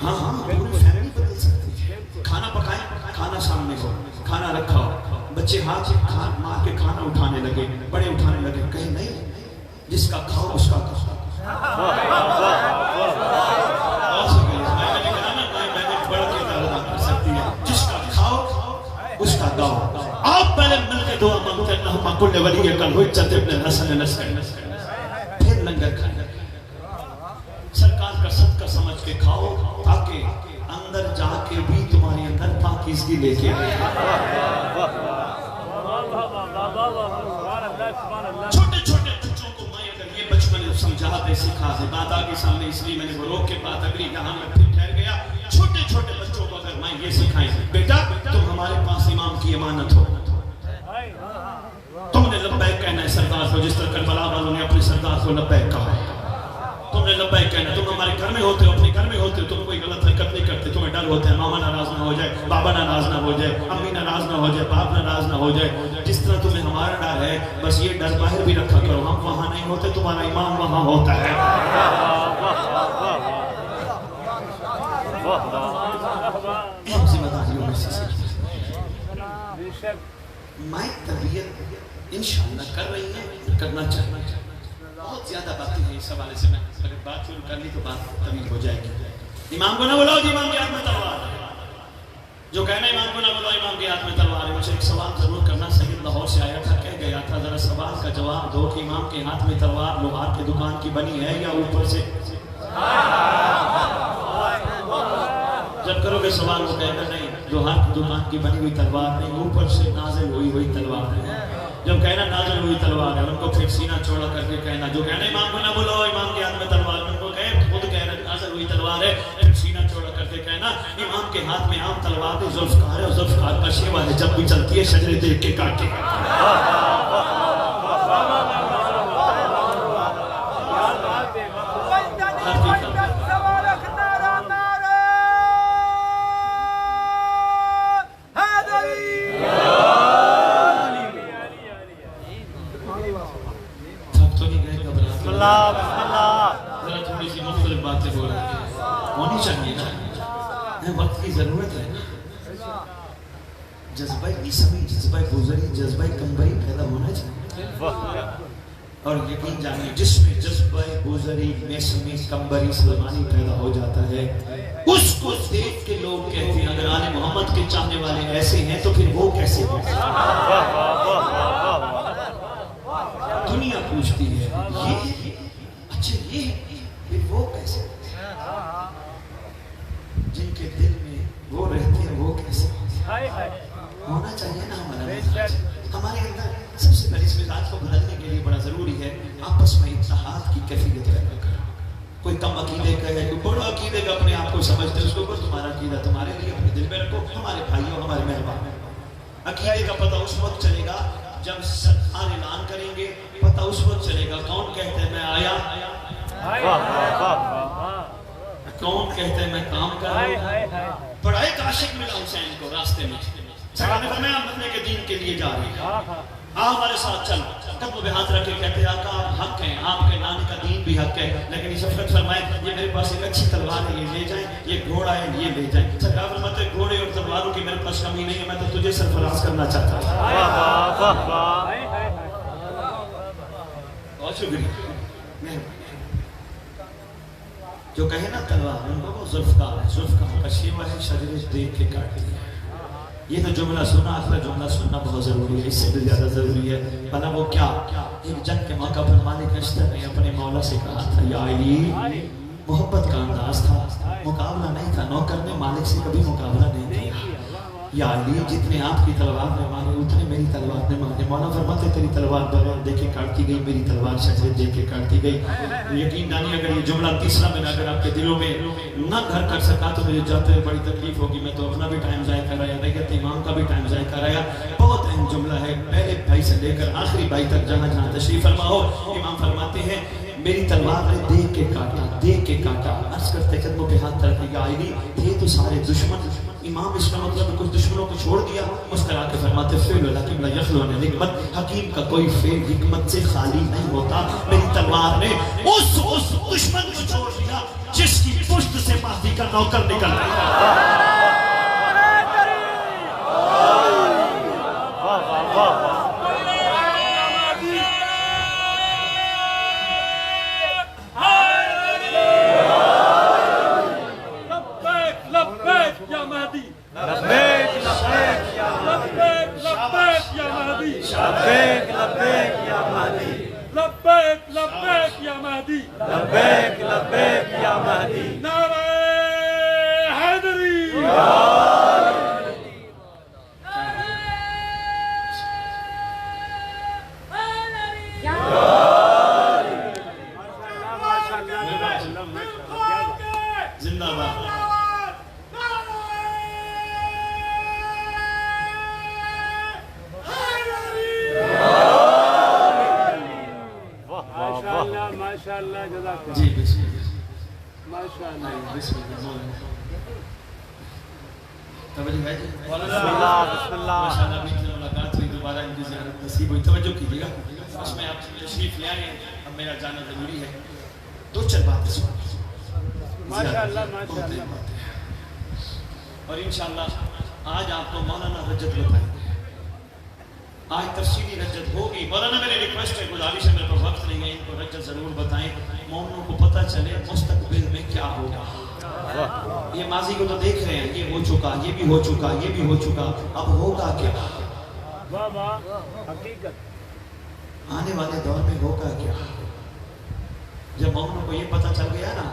Speaker 3: ہاں ہاں پوری فیملی بدل سکتی ہے. کھانا پکائیں، کھانا سامنے ہو، کھانا رکھا ہو، بچے ہاتھ سے مار کے کھانا اٹھانے لگے، بڑے اٹھانے لگے، کہیں نہیں جس کا کھاؤ اس کا کھاؤ. جس کا کھاؤ اس کا گاؤ. آپ پہلے مل کے دعا مانگتے ہیں اللہم کل ولی کل حجت ابن حسن نسل، پھر لنگر کھانا. سرکار کا صدقہ سمجھ کے کھاؤ تاکہ اندر جا کے بھی تمہارے اندر پاکیزگی لے کے آئے. چھوٹے چھوٹے بچوں کو میں اگر یہ بچپن سمجھا دے سکھا دے، بات آگے سامنے اس لیے میں نے وہ روک کے بات اگلی یہاں میں پھر ٹھہر گیا. چھوٹے چھوٹے بچوں کو اگر میں یہ سکھائیں بیٹا تم ہمارے پاس امام کی امانت ہو، تم نے لبیک کہنا ہے سردار کو، جس طرح کربلا والوں نے اپنے سردار کو لبیک کہا. تم نے لبیک کہنا، تم ہمارے گھر میں ہوتے ہو، اپنے گھر میں ہوتے ہو، تم کوئی غلط حرکت نہیں کرتے، تمہیں ڈر ہوتا ہے ماما ناراض نہ ہو جائے، بابا ناراض نہ ہو جائے، امی ناراض نہ ہو جائے، باپ ناراض نہ ہو جائے. جس طرح تمہیں ہمارا ڈر ہے بس یہ ڈر باہر بھی رکھا کرو. ہم وہاں نہیں ہوتے، تمہارا امام وہاں ہوتا ہے. ذمہ داریوں میں سے میں تربیت انشاءاللہ کر رہی ہے، کرنا چاہنا چاہیے. بہت زیادہ باتیں ہیں اس حوالے سے، میں اگر بات شروع کر لی تو بات طویل ہو جائے گی. امام کو نہ بلاؤ جی، امام کے ہاتھ میں تلوار ہے. جو کہنا امام کو نہ بلاؤ امام کے ہاتھ میں تلوار ہے. مجھے ایک سوال ضرور کرنا، سید لاہور سے آیا تھا، کہہ گیا تھا ذرا سوال کا جواب دو کہ امام کے ہاتھ میں تلوار لوہار کی دکان کی بنی ہے یا اوپر سے؟ جب کرو گے سوال وہ کہے گا نہیں لوہار کی دکان کی بنی ہوئی تلوار نہیں، اوپر سے نازل ہوئی تلوار ہے. جب کہنا نازل ہوئی تلوار ہے ان کو پھر سینہ چوڑا کر کے کہنا، جو کہنا امام کو نہ بلاؤ امام کے ہاتھ میں تلوار، ان کو کہے خود کہہ رہے نازل ہوئی تلوار ہے، پھر سینہ چوڑا کر کے کہنا امام کے ہاتھ میں عام تلوار ہے، ذوالفقار ہے، اور ذوالفقار کا شیوا ہے، جب بھی چلتی ہے شجرے دیکھ کے کاٹ کے. تھوڑی سی مختلف باتیں ہو رہی ہیں، ہونی چاہیے نا، وقت کی ضرورت ہے. جذبہ عیسوی، جذبہ بزرگی، جذبہ کمبری پیدا ہونا چاہیے. اور یقین جانیے جس میں جذبہ بزرگی، میسمی، کمبری، سلمانی پیدا ہو جاتا ہے اس کو دیکھ کے لوگ کہتے ہیں اگر آل محمد کے چاہنے والے ایسے ہیں تو پھر وہ کیسے ہیں. دنیا پوچھتی ہے یہ اچھا یہ پھر وہ کیسے، جن کے دل میں وہ رہتے ہیں وہ کیسے ہونا چاہیے نا. ہمارا مزاج ہمارے اندر سب سے پہلے اس مزاج کو بدلنے کے لیے بڑا ضروری ہے آپس میں اتحاد کی کیفیت پیدا کرنا. کوئی کم عقیدے کا ہے، کوئی بڑا عقیدے کا اپنے آپ کو سمجھتے ہیں، اس کو تمہارا عقیدہ تمہارے لیے اپنے دل میں رکھو. ہمارے بھائیوں ہمارے مہربان عقیدے کا پتہ اس وقت چلے گا جب سرکار اعلان کریں گے، پتہ اس وقت چلے گا کون کہتے ہیں میں آیا، کون کہتے ہیں میں کام کر رہا ہوں. بڑا ایک عاشق ملا حسین کو راستے میں، سرکار نے فرمایا ہم اپنے کے دین کے لیے جا رہے ہیں، ہمارے ساتھ چل. قدموں پہ ہاتھ رکھ کے کہتے ہیں آقا آپ حق ہیں، آپ کے نانے کا دین بھی حق ہے، لیکن اس وقت فرمائے یہ میرے پاس ایک اچھی تلوار ہے، یہ لے جائیں، یہ گھوڑا ہے یہ لے جائیں. سرکار فرماتے ہیں گھوڑے اور تلواروں کی میرے پاس کمی نہیں ہے، میں تو تجھے سرفراز کرنا چاہتا ہوں. بہت شکریہ. جو کہے نا تلوار ان کو وہ ذوالفقار ہے، ذوالفقار کا شیوا ہے، شجرے دیکھ کے کاٹتی ہے. یہ تو جملہ سنا، اگلا جملہ سننا بہت ضروری ہے، اس سے بھی زیادہ ضروری ہے. بنا وہ کیا ایک جنگ کے موقع پر مالک اشتر نے اپنے مولا سے کہا تھا یا علی، محبت کا انداز تھا، مقابلہ نہیں تھا. نوکر نے مالک سے کبھی مقابلہ نہیں کیا. یا علی جتنے آپ کی تلوار نے مارے اتنے میری تلوار نے مارے. مولا فرماتے تیری تلوار بغیر دیکھے کاٹتی گئی, میری تلوار شجرے دیکھ کے کاٹتی گئی. یقین دانی اگر یہ جملہ تیسرا میں اگر آپ کے دلوں میں نہ گھر کر سکا تو مجھے جاتے ہوئے بڑی تکلیف ہوگی. میں تو اپنا بھی ٹائم ضائع کر رہا ہے, ریت امام کا بھی ٹائم ضائع کر رہا ہے. بہت اہم جملہ ہے, پہلے بھائی سے لے کر آخری بھائی تک جہاں جہاں تشریف فرما ہو. امام فرماتے ہیں میری تلوار نے دیکھ کے کاٹا, دیکھ کے کاٹا. عرض کرتے قدموں پہ ہاتھ رکھے گا علی تھے تو سارے دشمن. امام اس کا مطلب کچھ دشمنوں کو چھوڑ دیا. مسکرا کے فرماتے فعل الحکیم لا یخلو عن الحکمت, حکیم کا کوئی فعل حکمت سے خالی نہیں ہوتا. میری تلوار نے اس دشمن کو چھوڑ دیا جس کی پشت سے مہدی کا نوکر نکل رہا.
Speaker 2: لبیک لبیک یا مہدی, لبیک لبیک یا مہدی, لبیک لبیک یا مہدی. نعرہ حیدری,
Speaker 3: زندہ باد. جی بسم اللہ, ماشاءاللہ بسم اللہ. توجہ ہے جی,
Speaker 2: بسم اللہ بسم اللہ.
Speaker 3: ماشاءاللہ بھی ملاقات ہوئی, دوبارہ ان کی زیارت نصیب ہوئی. توجہ کیجیے گا, اس میں آپ تشریف لے آئے, اب میرا جانا ضروری ہے. دو چار باتیں سنیں ماشاءاللہ ماشاءاللہ. اور انشاءاللہ آج آپ کو مولانا رجت بتائیں گے. آج تفصیلی رجت ہوگی. مولانا میری ریکویسٹ ہے, گزارش ہے, میرے پر وقت نہیں ہے, ان کو رجت ضرور بتائیں. مومنوں کو پتہ چلے مستقبل میں کیا ہوگا. یہ ماضی کو تو دیکھ رہے ہیں, یہ ہو چکا, یہ بھی ہو چکا, یہ بھی ہو چکا, اب ہوگا کیا. آنے والے دور میں ہوگا کیا. جب مومنوں کو یہ پتہ چل گیا نا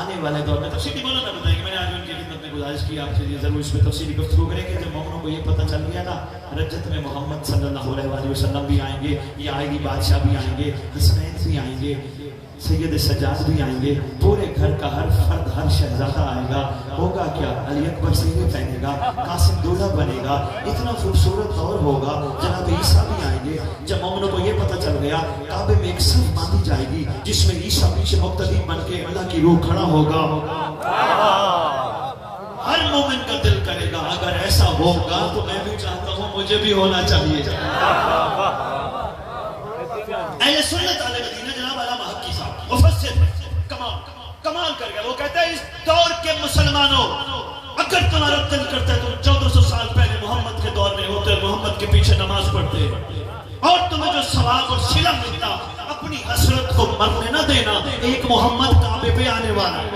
Speaker 3: آنے والے دور میں, تفصیلی مولانا بتائیں گے. میں نے آج ان کی خدمت میں گزارش کی آپ سے ضرور اس میں تفصیلی گفتگو کریں کہ جب مومنوں کو یہ پتہ چل گیا نا رجت میں محمد صلی اللہ علیہ وسلم بھی آئیں گے, یہ آئے گی بادشاہ بھی آئیں گے, حسنین بھی آئیں گے, سید سجاد بھی آئیں گے, پورے گھر کا ہر فرد ہر شہزادہ آئے گا. ہوگا کیا, علی اکبر سینے پہنے گا, قاسم دولہ بنے گا, اتنا خوبصورت دور ہوگا. جناب عیسیٰ بھی آئیں گے. جب مومنوں کو یہ پتہ چل گیا کعبے میں ایک صف باندھی جائے گی جس میں عیسیٰ پیچھے مقتدی بن کے اللہ کی روح کھڑا ہوگا. ہر مومن کا دل کرے گا اگر ایسا ہوگا تو میں بھی چاہتا ہوں مجھے بھی ہونا چاہیے. اہل سنت علی مدینہ جناب علامہ حقی صاحب مفسر کمال کر گیا. وہ کہتا ہے اس دور کے مسلمانوں اگر تمہارا دل کرتا ہے تم 1400 سال پہلے محمد کے دور میں ہوتے, محمد کے پیچھے نماز پڑھتے, اور تمہیں جو ثواب اور صلہ ملتا, اپنی حسرت کو مرنے نہ دینا. ایک محمد کعبے پہ آنے والا ہے.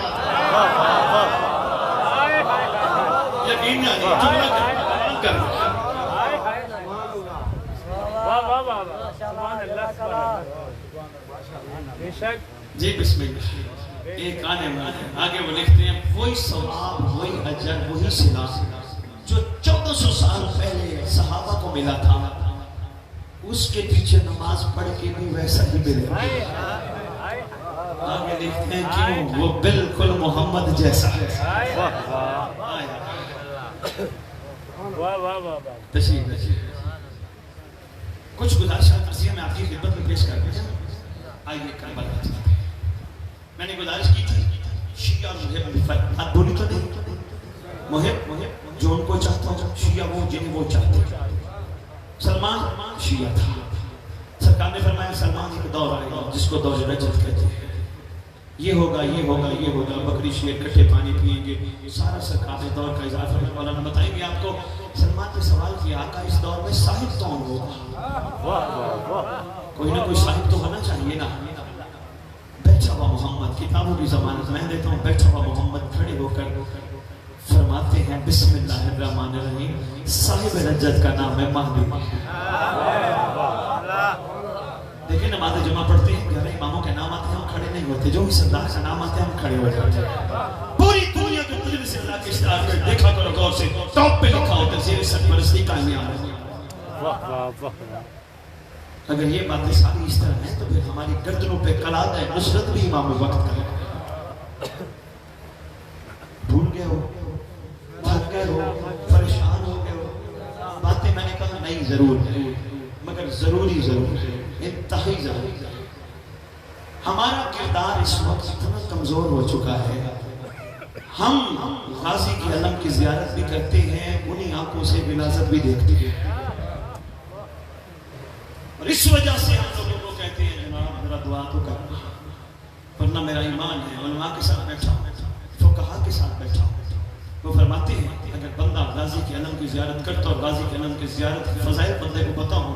Speaker 3: یقین نہیں جملہ کر جی بسم اللہ. ایک آنے والا ہے. آگے وہ لکھتے ہیں وہی ثواب, وہی اجر, وہی صلہ جو 1400 سال پہلے صحابہ کو ملا تھا, اس کے پیچھے نماز پڑھ کے بھی ویسا ہی ملے. آگے لکھتے ہیں کیوں, وہ بالکل محمد جیسا ہے. تشریف کچھ گزارشات مرضیہ میں آپ کی خدمت میں پیش کر دیا. آئیے کربلا چلتے ہیں. میں نے گزارش کی تھی شیعہ محب بات بولی تو نہیں, محب جو ان کو چاہتا ہوں, شیعہ وہ جنہیں وہ چاہتے. سلمان شیعہ تھا. سرکار نے فرمایا سلمان ایک دور آئے گا جس کو دور رجت کہتے ہیں. یہ ہوگا, یہ ہوگا, یہ ہوگا, بکری شیر کٹھے پانی پئیں گے, سارا سرکار نے دور کا اضافہ میں مولانا بتائیں گے آپ کو. سلمان نے سوال کیا آقا اس دور میں صاحب کون ہوگا؟ کوئی نہ کوئی صاحب تو ہونا چاہیے نا. بیٹھا ہوا محمد, کتابوں کی ضمانت میں دیتا ہوں, بیٹھا ہوا محمد کھڑے ہو کر فرماتے ہیں بسم اللہ الرحمن الرحیم, صاحب رجت کا نام ہے مہدی. دیکھیں نماز جمعہ پڑھتے ہیں, گھر اماموں کے نام آتے ہیں, ہم کھڑے نہیں ہوتے. جو بھی سردار کا نام آتے ہیں ہم کھڑے ہو جاتے ہیں. پوری دنیا کے مجلس اللہ کے اشتہار میں دیکھا کرو غور سے، ٹاپ پہ لکھا ہوتا زیر سرپرستی کامیاب ہے۔ اگر یہ باتیں ساری اس طرح ہیں تو پھر ہماری گردنوں پہ قلادہ نصرت بھی امام وقت کا ہے۔ بھول گئے ہو، تھک گئے ہو، پریشان ہو گئے ہو، باتیں میں نے کہا نہیں ضرور ہے مگر ضروری ہے، انتہائی ضروری ہے۔ ہمارا کردار اس وقت اتنا کمزور ہو چکا ہے، ہم غازی کے علم کی زیارت بھی کرتے ہیں، انہی آنکھوں سے ولادت بھی دیکھتے ہیں، اور اس وجہ سے ہم لوگوں کو کہتے ہیں جناب میرا دعا تو کرنا، ورنہ میرا ایمان ہے۔ علماء کے ساتھ بیٹھا ہوں، فقہاء کے ساتھ بیٹھا ہوں، وہ فرماتے ہیں اگر بندہ غازی کے علم کی زیارت کرتا اور غازی کے علم کی زیارت کی فضائل بندے کو پتہ ہو،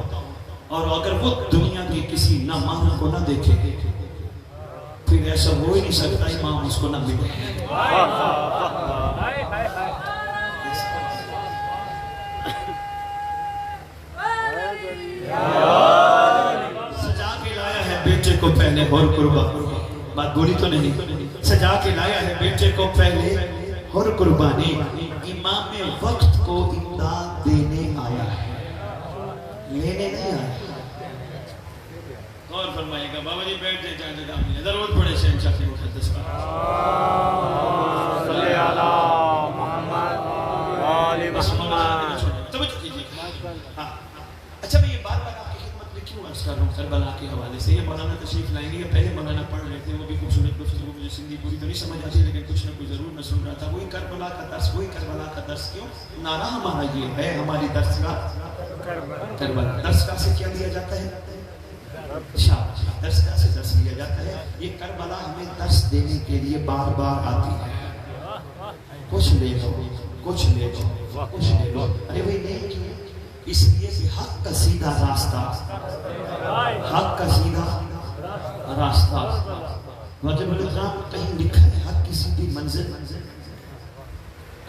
Speaker 3: اور اگر وہ دنیا کی کسی نامعلوم کو نہ دیکھے پھر ایسا ہو ہی نہیں سکتا امام اس کو نہ ملے۔ سجا کے لایا ہے بیٹے کو پہلے اور قربا، بات بولی تو نہیں، سجا کے لایا ہے بیٹے کو پہلے اور قربانی، امام وقت کو امداد دینے آیا ہے، لینے نہیں آیا۔ غور فرمائیے گا، بابا جی بیٹھ جائیں جہاں جگہ ملے، ضرور پڑھے شہنشاہ کے مقدس پر
Speaker 2: صلی اللہ محمد آل محمد۔
Speaker 3: توجہ کیجیے۔ ہاں اچھا میں یہ بار بار آپ کی خدمت میں کیوں عرض کر رہا ہوں کربلا کے حوالے سے؟ یہ مولانا تشریف لائیں گے، پہلے مولانا پڑھ رہے تھے، وہ بھی خوبصورت گفتگو، مجھے سندھی پوری تو نہیں سمجھ آتی لیکن کچھ نہ کچھ ضرور میں سن رہا تھا۔ وہی کربلا کا درس، وہی کربلا کا درس، کیوں؟ نعرہ ہمارا یہ ہے، ہماری درس کا کربلا، درس کا سے کیا دیا جاتا ہے؟ درس کا سے درس لیا جاتا ہے۔ یہ کربلا ہمیں درس دینے کے لیے بار بار آتی ہے، کچھ لے لو، کچھ لے لو، کچھ لے لو۔ ارے بھائی نہیں کیوں؟ اس لیے کہ حق کا سیدھا راستہ، حق کا سیدھا راستہ، واجب الاحترام کہیں لکھا ہے حق کی سیدھی منزل،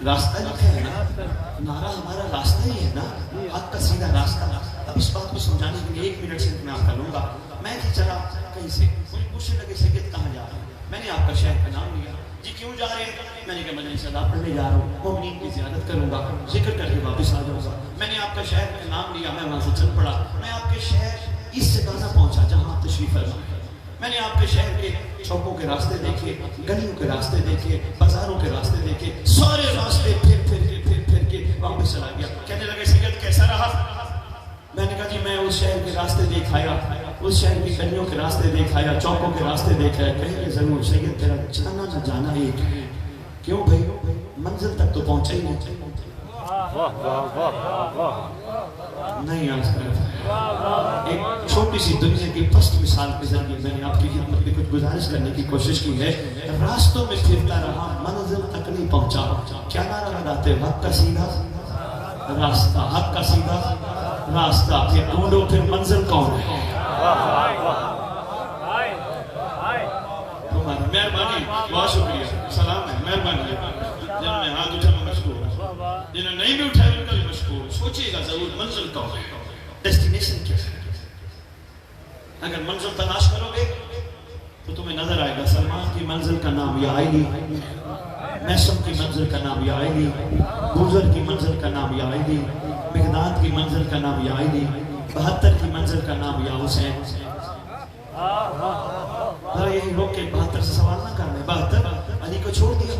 Speaker 3: راستہ لکھا ہے نا، نعرہ ہمارا راستہ ہی ہے نا، حق کا سیدھا راستہ۔ اب اس بات کو سمجھانے کے لیے 1 منٹ سے میں آپ کا لوں گا۔ میں جی چلا کہیں سے، مجھے پوچھنے لگے سید کہاں جا رہے ہیں؟ میں نے آپ کا شہر کا نام لیا، جی کیوں جا رہے ہیں؟ میں نے کہا مجلس اللہ پڑھنے جا رہا ہوں، مومنین کی زیارت کروں گا، ذکر کر کے واپس آ جاؤں گا۔ میں نے آپ کا شہر کا نام لیا، میں وہاں سے چل پڑا، میں آپ کے شہر اس جگہ نہ پہنچا جہاں آپ تشریف فرما۔ میں نے آپ کے شہر کے چوکوں کے راستے دیکھے، گلیوں کے راستے دیکھے، بازاروں کے راستے دیکھے، سارے راستے پھر کے واپس چلا گیا۔ کہنے لگے سید کیسا رہا؟ میں نے کہا جی میں اس شہر کے راستے دیکھ آیا، اس شہر کی گلیوں کے راستے دیکھ آیا، چوکوں کے راستے دیکھ آیا۔ کہیں ضرور سید تیرا جانا نہ جانا ایک ہے، کیوں بھائی؟ منزل تک تو پہنچا ہی نہیں آج کر۔ ایک چھوٹی سی دنیا کی پست مثال کے ذریعے میں نے آپ کی خدمت میں کچھ گزارش کرنے کی کوشش کی ہے۔ راستوں میں پھرتا رہا، منزل تک نہیں پہنچا۔ کیا نعرہ لگاتے؟ حق کا سیدھا راستہ، حق کا سیدھا راستہ۔ پھر ڈھونڈو پھر منزل کون ہے؟ تمہارا مہربانی، بہت شکریہ، سلام ہے، مہربانی۔ جنہوں نے ہاتھ اٹھا میں مشکور ہوں، جنہوں نے نہیں بھی اٹھایا ان کا بھی مشکور۔ سوچئے گا ضرور منزل کون ہے، ڈیسٹینیشن کیا ہے۔ اگر منزل تلاش کرو گے تو تمہیں نظر آئے گا سلمان کی منزل کا نام یا عائلی، میسم کی منزل کا نام یا عائلی، بوزر کی منزل کا نام یا عائلی، مقداد کی منزل کا نام یا عائلی، 72 کی منزل کا نام یا حسین۔ ذرا یہی روک کے 72 سے سوال نہ کرنے۔ 72 علی کو چھوڑ دیا،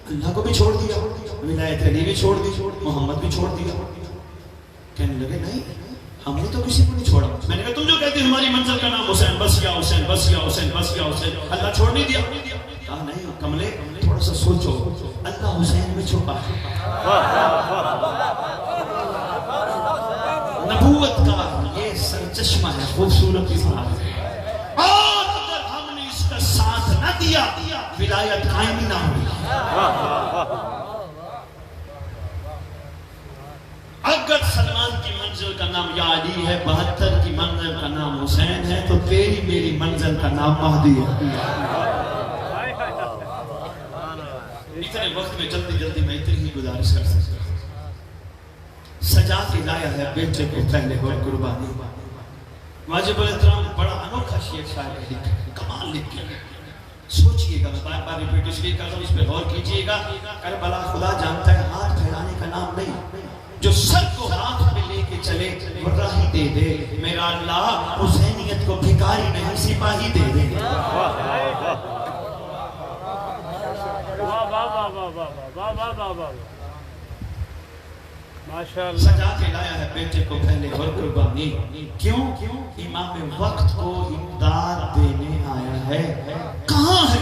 Speaker 3: اللہ کو بھی چھوڑ دیا، ولایت علی بھی چھوڑ دی، محمد بھی چھوڑ دیا۔ کہنے لگے نہیں ہم نے تو کسی کو نہیں چھوڑا۔ میں نے کہا تم جو کہتے ہماری منزل کا نام حسین، بس یا حسین، بس یا حسین، بس یا حسین، اللہ چھوڑ نہیں دیا؟ کہا نہیں کملے تھوڑا سا سوچو، اللہ حسین میں چھپا ہے۔ نبوت کا یہ سرچشمہ ہے، خوبصورت اظہار ہے، اور اگر ہم نے اس کا ساتھ نہ دیا ولایت قائم ہی نہ ہوئی۔ اگر سلمان کی منزل کا نام یا علی ہے، 72 کی منزل کا نام حسین ہے، تو تیری میری منزل کا نام مہدی ہے۔ اتنے وقت میں جلدی میں اتنی ہی گزارش کر سکتا ہوں۔ سجا کے لایا ہے بیٹے کو پہلے ہو قربانی۔ واجب الاحترام بڑا انوکھا شعر شاعر لکھا ہے، کمال لکھ کے۔ سوچیے کیجئے گا، میں بار بار ریپیٹ اس لیے کر رہا ہوں، اس پہ غور کیجئے گا. کربلا خدا جانتا ہے ہاتھ پھیلانے کا نام نہیں، جو سر کو ہاتھ میں لے کے چلے وہ راہی دے دے. میرا اللہ حسینیت کو بھکاری نہیں سپاہی دے دے. سجا کے لایا ہے بیٹے کو پہلے اور قربانی. کیوں؟ امام وقت کو امداد دینے آیا ہے. کہاں ہے؟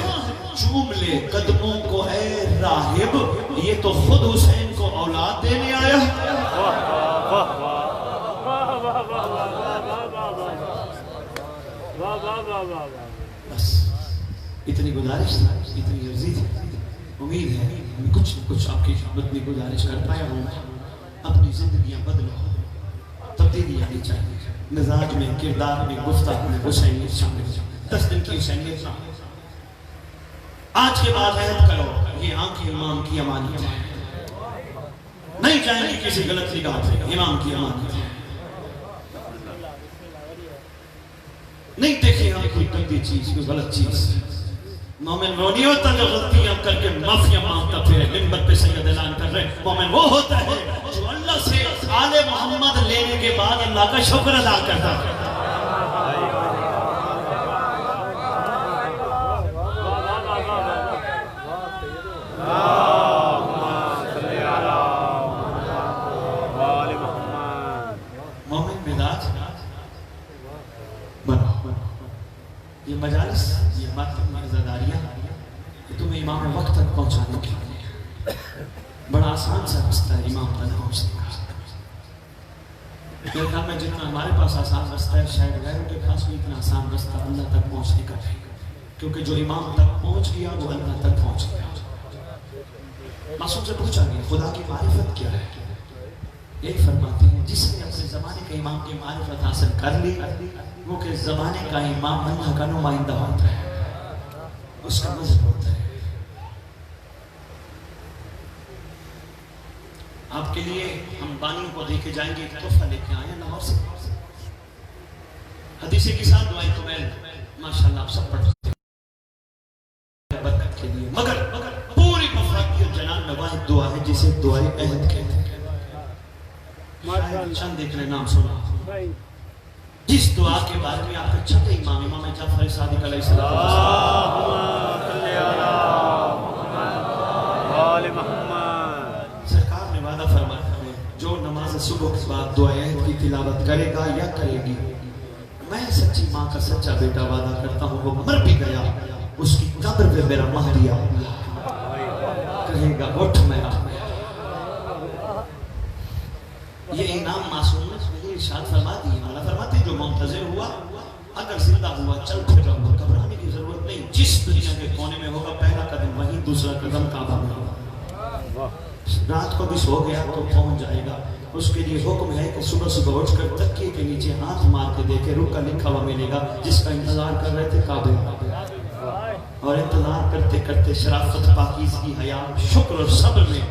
Speaker 3: چوم لے قدموں کو اے راہب، یہ تو خود حسین کو اولاد دینے آیا ہے. بس اتنی گزارش تھی، اتنی عرضی تھی. امید ہے میں کچھ آپ کی خدمت میں گزارش کر پایا ہوں. اپنی زندگیاں بدلو، تبدیلی آنی چاہیے مزاج میں، کردار میں، گفتگو میں. حسینیت شامل 10 دن کی حسینیت شامل. آج کے بعد عہد کرو یہ آنکھ امام کی امانت ہے، نہیں جائیں گے کسی غلط نگاہ سے. امام کی امانت ہے، نہیں دیکھیں ہم کوئی گندی چیز، کوئی غلط چیز. مومن وہ نہیں ہوتا جو غلطیاں کر کے معافیاں مانگتا پھر منبر پہ سید اعلان کر رہے. مومن وہ ہوتا ہے جو اللہ سے آل محمد لینے کے بعد اللہ کا شکر ادا کرتا ہے. مومن مزاج بنو. یہ مجالس، یہ عزاداریاں، یہ تمہیں امام وقت تک پہنچانے کے لیے بڑا آسان سا رستہ ہے امام تک پہنچنے کا. میرے خیال میں جتنا ہمارے پاس آسان رستہ ہے شاید غیروں کے پاس بھی اتنا آسان رستہ اللہ تک پہنچنے کا ہے، کیونکہ جو امام تک پہنچ گیا وہ اللہ تک پہنچ گیا. معصوم سے پوچھا گیا خدا کی معرفت کیا ہے؟ یہی فرماتے ہیں جس نے اپنے زمانے کے امام کی معرفت حاصل کر لی وہ کہ زمانے کا امام اللہ کا نمائندہ ہوتا ہے، اس کا مذہب ہوتا ہے. آپ کے لیے ہم بانیوں کو دے کے جائیں گے، ایک تحفہ لے کے آئے ہیں لاہور سے. حدیث کے ساتھ دعائیں تو میں ماشاءاللہ آپ سب پڑھتے ہیں برکت کے لیے، مگر پوری مفرقیت جنان میں واحد دعا ہے جسے دعائے عہد کہتے ہیں. چند ایک نے نام سنا جس دعا کے بارے میں آپ کا چھٹے امام جعفر صادق علیہ السلام سرکار نے وعدہ فرمایا ہے جو نماز صبح کے بعد دعائے عہد کی تلاوت کرے گا یا کرے گی، میں سچی ماں کا سچا بیٹا وعدہ کرتا ہوں وہ مر بھی گیا اس کی قبر پہ میرا مہریہ کہے گا اٹھ میرا. یہ انعام معصوم نے مجھے ارشاد فرما دی. مولا فرماتے جو منتظر ہوا اگر زندہ ہوا چل پھر رہا ہوا گھبرانے کی ضرورت نہیں. جس دنیا کے کونے میں ہوگا پہلا قدم وہیں، دوسرا قدم کعبہ میں ہوگا. رات کو بھی سو گیا تو پہنچ جائے گا. اس کے لیے حکم ہے کہ صبح صبح اٹھ کر تکیے کے نیچے ہاتھ مار کے دیکھے روح کا لکھا ہوا ملے گا جس کا انتظار کر رہے تھے کعبے. اور انتظار کرتے کرتے شرافت، پاکیزگی، حیا، شکر اور صبر میں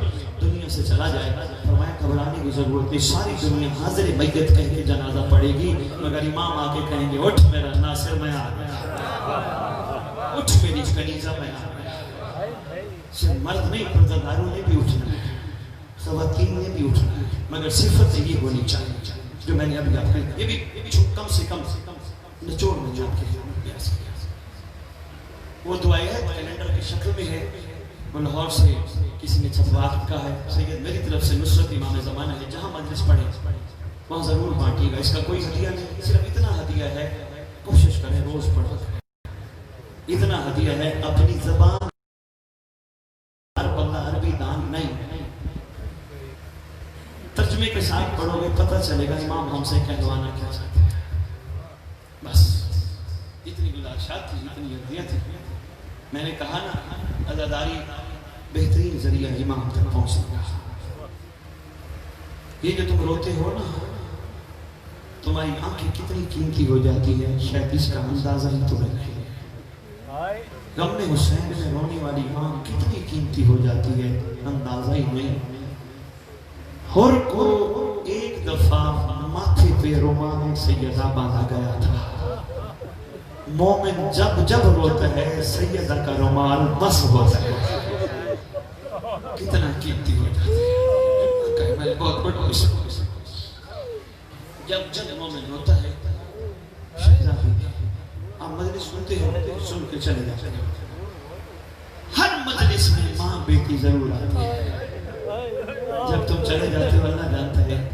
Speaker 3: دنیا سے چلا جائے گا. فرمایا گھبرانے کی ضرورت نہیں، ساری دنیا حاضر میت کہہ کے جنازہ پڑے گی مگر امام آ کے کہیں گے اٹھ میرا ناصر میں آ گیا، اٹھ میری کنیزہ میں آ گیا. صرف مرد نہیں پردہ داروں نے بھی اٹھنا ہے، خواتین نے بھی اٹھنا ہے، مگر صفت یہ ہونی چاہیے جو میں نے ابھی آپ کو یہ بھی کم سے کم نچوڑ میں جو آپ کے پیاس کیا. وہ دعائیں ہے کیلنڈر کی شکل میں ہے، وہ لاہور سے کسی نے چھپوا رکھا ہے. سید میری طرف سے نصرت امام زمانہ ہے، جہاں مجلس پڑھے وہاں ضرور بانٹیے گا. اس کا کوئی ہدیہ نہیں، صرف اتنا ہدیہ ہے کوشش کریں روز پڑھو. اتنا ہدیہ ہے اپنی زبان ہر بندہ عربی دان نہیں، ترجمے کے ساتھ پڑھو گے پتہ چلے گا امام ہم سے کہلوانا کیا چاہتے ہیں. بس اتنی گزارشات تھی، اتنی ہدیہ تھی. میں نے کہا نا عزاداری بہترین ذریعہ امام تک پہنچنے کا. یہ جو تم روتے ہو نا تمہاری آنکھیں کتنی قیمتی ہو جاتی ہے شاید اس کا اندازہ ہی تمہیں نہیں. غم حسین میں رونے والی آنکھ کتنی قیمتی ہو جاتی ہے اندازہ ہی نہیں. ہر کو ایک دفعہ ماتھے پہ رومان سیدہ باندھا گیا تھا. مومن جب جب روتا ہے سیدہ کا رومال بس ہوتا ہے. کتنا قیمتی ہوتا ہے. میں بہت بڑا جب جب مومن ہوتا ہے شہزادی آپ مجلس سنتے ہو سن کے چلے جاتے ہیں. ہر مجلس میں ماں بیٹی ضرور آتی ہے. جب تم چلے جاتے ہو اللہ جانتا ہے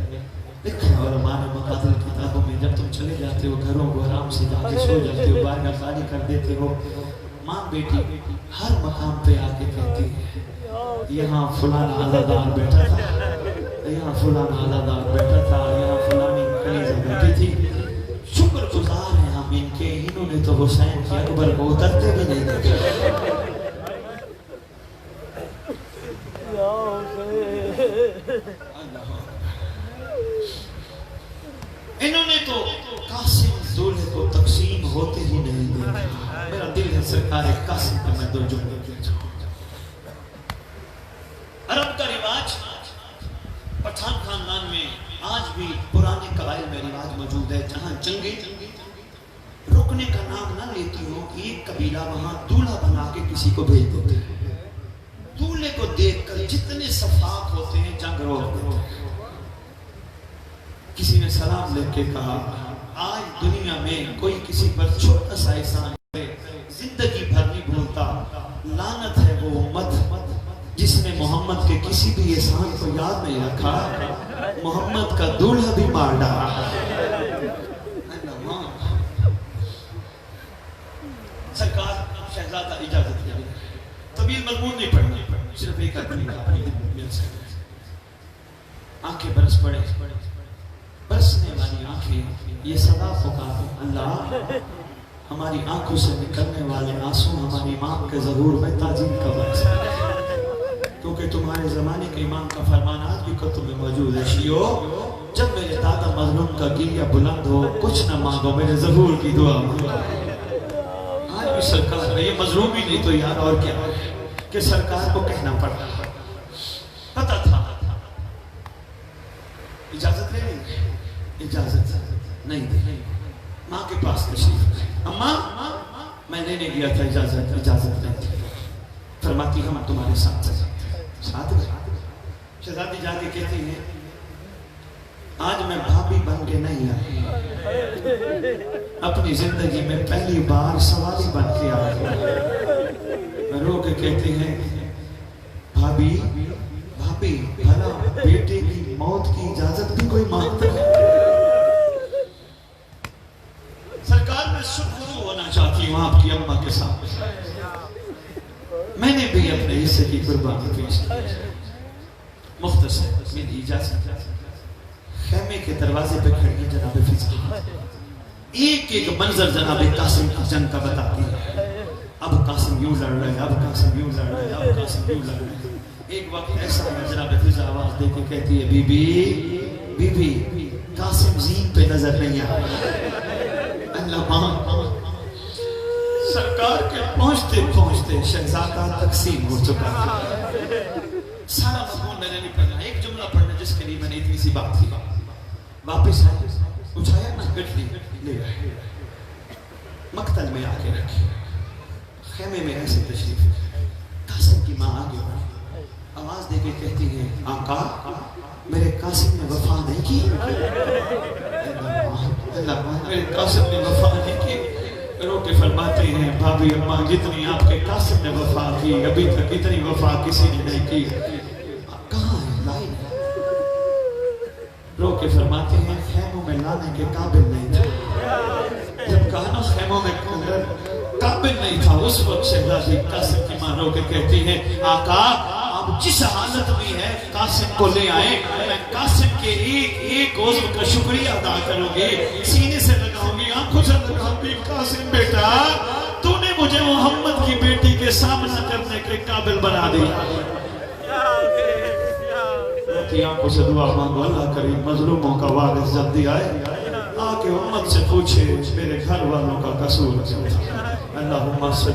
Speaker 3: لکھا ہے علماء نے مقادل کتابوں میں جب تم چلے جاتے ہو گھروں کو آرام سے جا کے سو جاتے ہو بارگاہ خالی کر دیتے ہو ماں بیٹی ہر مقام پہ آ کے کہتی ہے یہاں فلان عزادار بیٹھا تھا یہاں فلان عزادار بیٹھا تھا یہاں فلانی کنیزہ بیٹھی تھی. شکر گزار ہیں ہم ان کے انہوں نے تو حسین کی اکبر کو اترتے بھی نہیں دیکھا. انہوں نے تو قاسم دولے کو تقسیم ہوتے ہی نہیں دیکھا. میرا دل ہے سرکار قاسم کا میں دو جملے کہتا ہوں. عرب کا رواج پٹھان خاندان میں آج بھی پرانے قبائل میں رواج موجود ہے جہاں جنگیں رکنے کا نام نہ لیتی ہو ایک قبیلہ وہاں دولہا بنا کے کسی کو بھیج دیتے ہیں. دولہے کو دیکھ کر جتنے صفاق ہوتے ہیں جنگ روک دیتے ہیں. کسی نے سلام لکھ کے کہا آج دنیا میں کوئی کسی پر چھوٹا سا احسان کرے زندگی بھر نہیں بھولتا. لعنت ہے وہ امت جس نے محمد کے کسی بھی احسان کو یاد نہیں رکھا. محمد کا دولہا بھی مار ڈالا. سرکار شہزادہ اجازت دیا طویل مضمون نہیں پڑھنا صرف ایک آدمی آنکھیں برس پڑے برسنے والی آنکھیں یہ صدا پکارے اللہ ہماری آنکھوں سے نکلنے والے آنسو ہماری ماں کے ظہور میں تعظیم کا باعث ہے. کیونکہ تمہارے زمانے کے امام کا فرمان آج بھی کتب میں موجود ہے شیعو جب میرے دادا مظلوم کا گریہ بلند ہو کچھ نہ مانگو میرے ظہور کی دعا مانگو. آج بھی سرکار نے یہ مظلوم ہی نہیں تو یار اور کیا کہ سرکار کو کہنا پڑتا پتا تھا اجازت لے لیں اجازت نہیں دے. ماں کے پاس تشریف اماں میں لینے گیا تھا اجازت نہیں تھی. فرماتی ہم تمہارے ساتھ شہزادی جا کے کہتی ہیں آج میں بھابی بن کے نہیں آئی اپنی زندگی میں پہلی بار سوالی بن کے آئی. رو کے کہتی ہیں بھابی بھلا بیٹے کی موت کی اجازت بھی کوئی مانگتا ہے. سرکار میں سرخرو ہونا چاہتی ہوں آپ کی اماں کے ساتھ. میں نے بھی اپنے حصے کی قربانی پیش کی. مختصر میری اجازت خیمے کے دروازے پہ کھڑی جناب فضل ایک ایک منظر جناب قاسم کی جنگ کا بتاتی ہے. اب قاسم یوں لڑ رہے اب قاسم یوں لڑ رہے اب قاسم یوں لڑ رہے. ایک وقت ایسا ہے جناب فضل آواز دے کے کہتی ہے بی بی قاسم زین پہ نظر نہیں آ رہا. اللہ ماں سرکار کے پہنچتے شہزادہ تقسیم ہو چکا ہے. سارا مضمون میں نے نہیں پڑھنا ایک جملہ پڑھنا جس کے لیے میں نے اتنی سی بات تھی. واپس آئے اٹھایا نا گٹلی لے گئے مقتل میں آ کے رکھی. خیمے میں ایسے تشریف قاسم کی ماں آگے بڑھی آواز دے کے کہتی ہے آقا میرے قاسم نے وفا نہیں کی. اللہ میرے قاسم نے وفا نہیں کی. رو کے فرماتے ہیں بھابی اماں جتنی آپ کے قاسم نے وفا کی ابھی تک اتنی وفا کسی نے نہیں کی. کہاں ہے لائن. رو کے فرماتے ہیں خیموں میں لانے کے قابل نہیں تھا. جب کہا نا خیموں میں قابل نہیں تھا اس وقت شہزادی قاسم کی ماں رو کے کہتی ہیں آقا آپ جس حالت میں ہے قاسم کو لے آئے میں قاسم کے ایک عضو کا شکریہ ادا کروں گی سینے سے لگاؤں گی آنکھوں سے لگاؤں گی. قاسم بیٹا تو نے مجھے محمد کی بیٹی کے سامنا کرنے کے قابل بنا دیا. آنکھوں سے دعا مانگو اللہ کریم مظلوموں کا وارث جلدی آئے آ کے امت سے پوچھے میرے گھر والوں کا قصور کیا تھا. اللہم صلی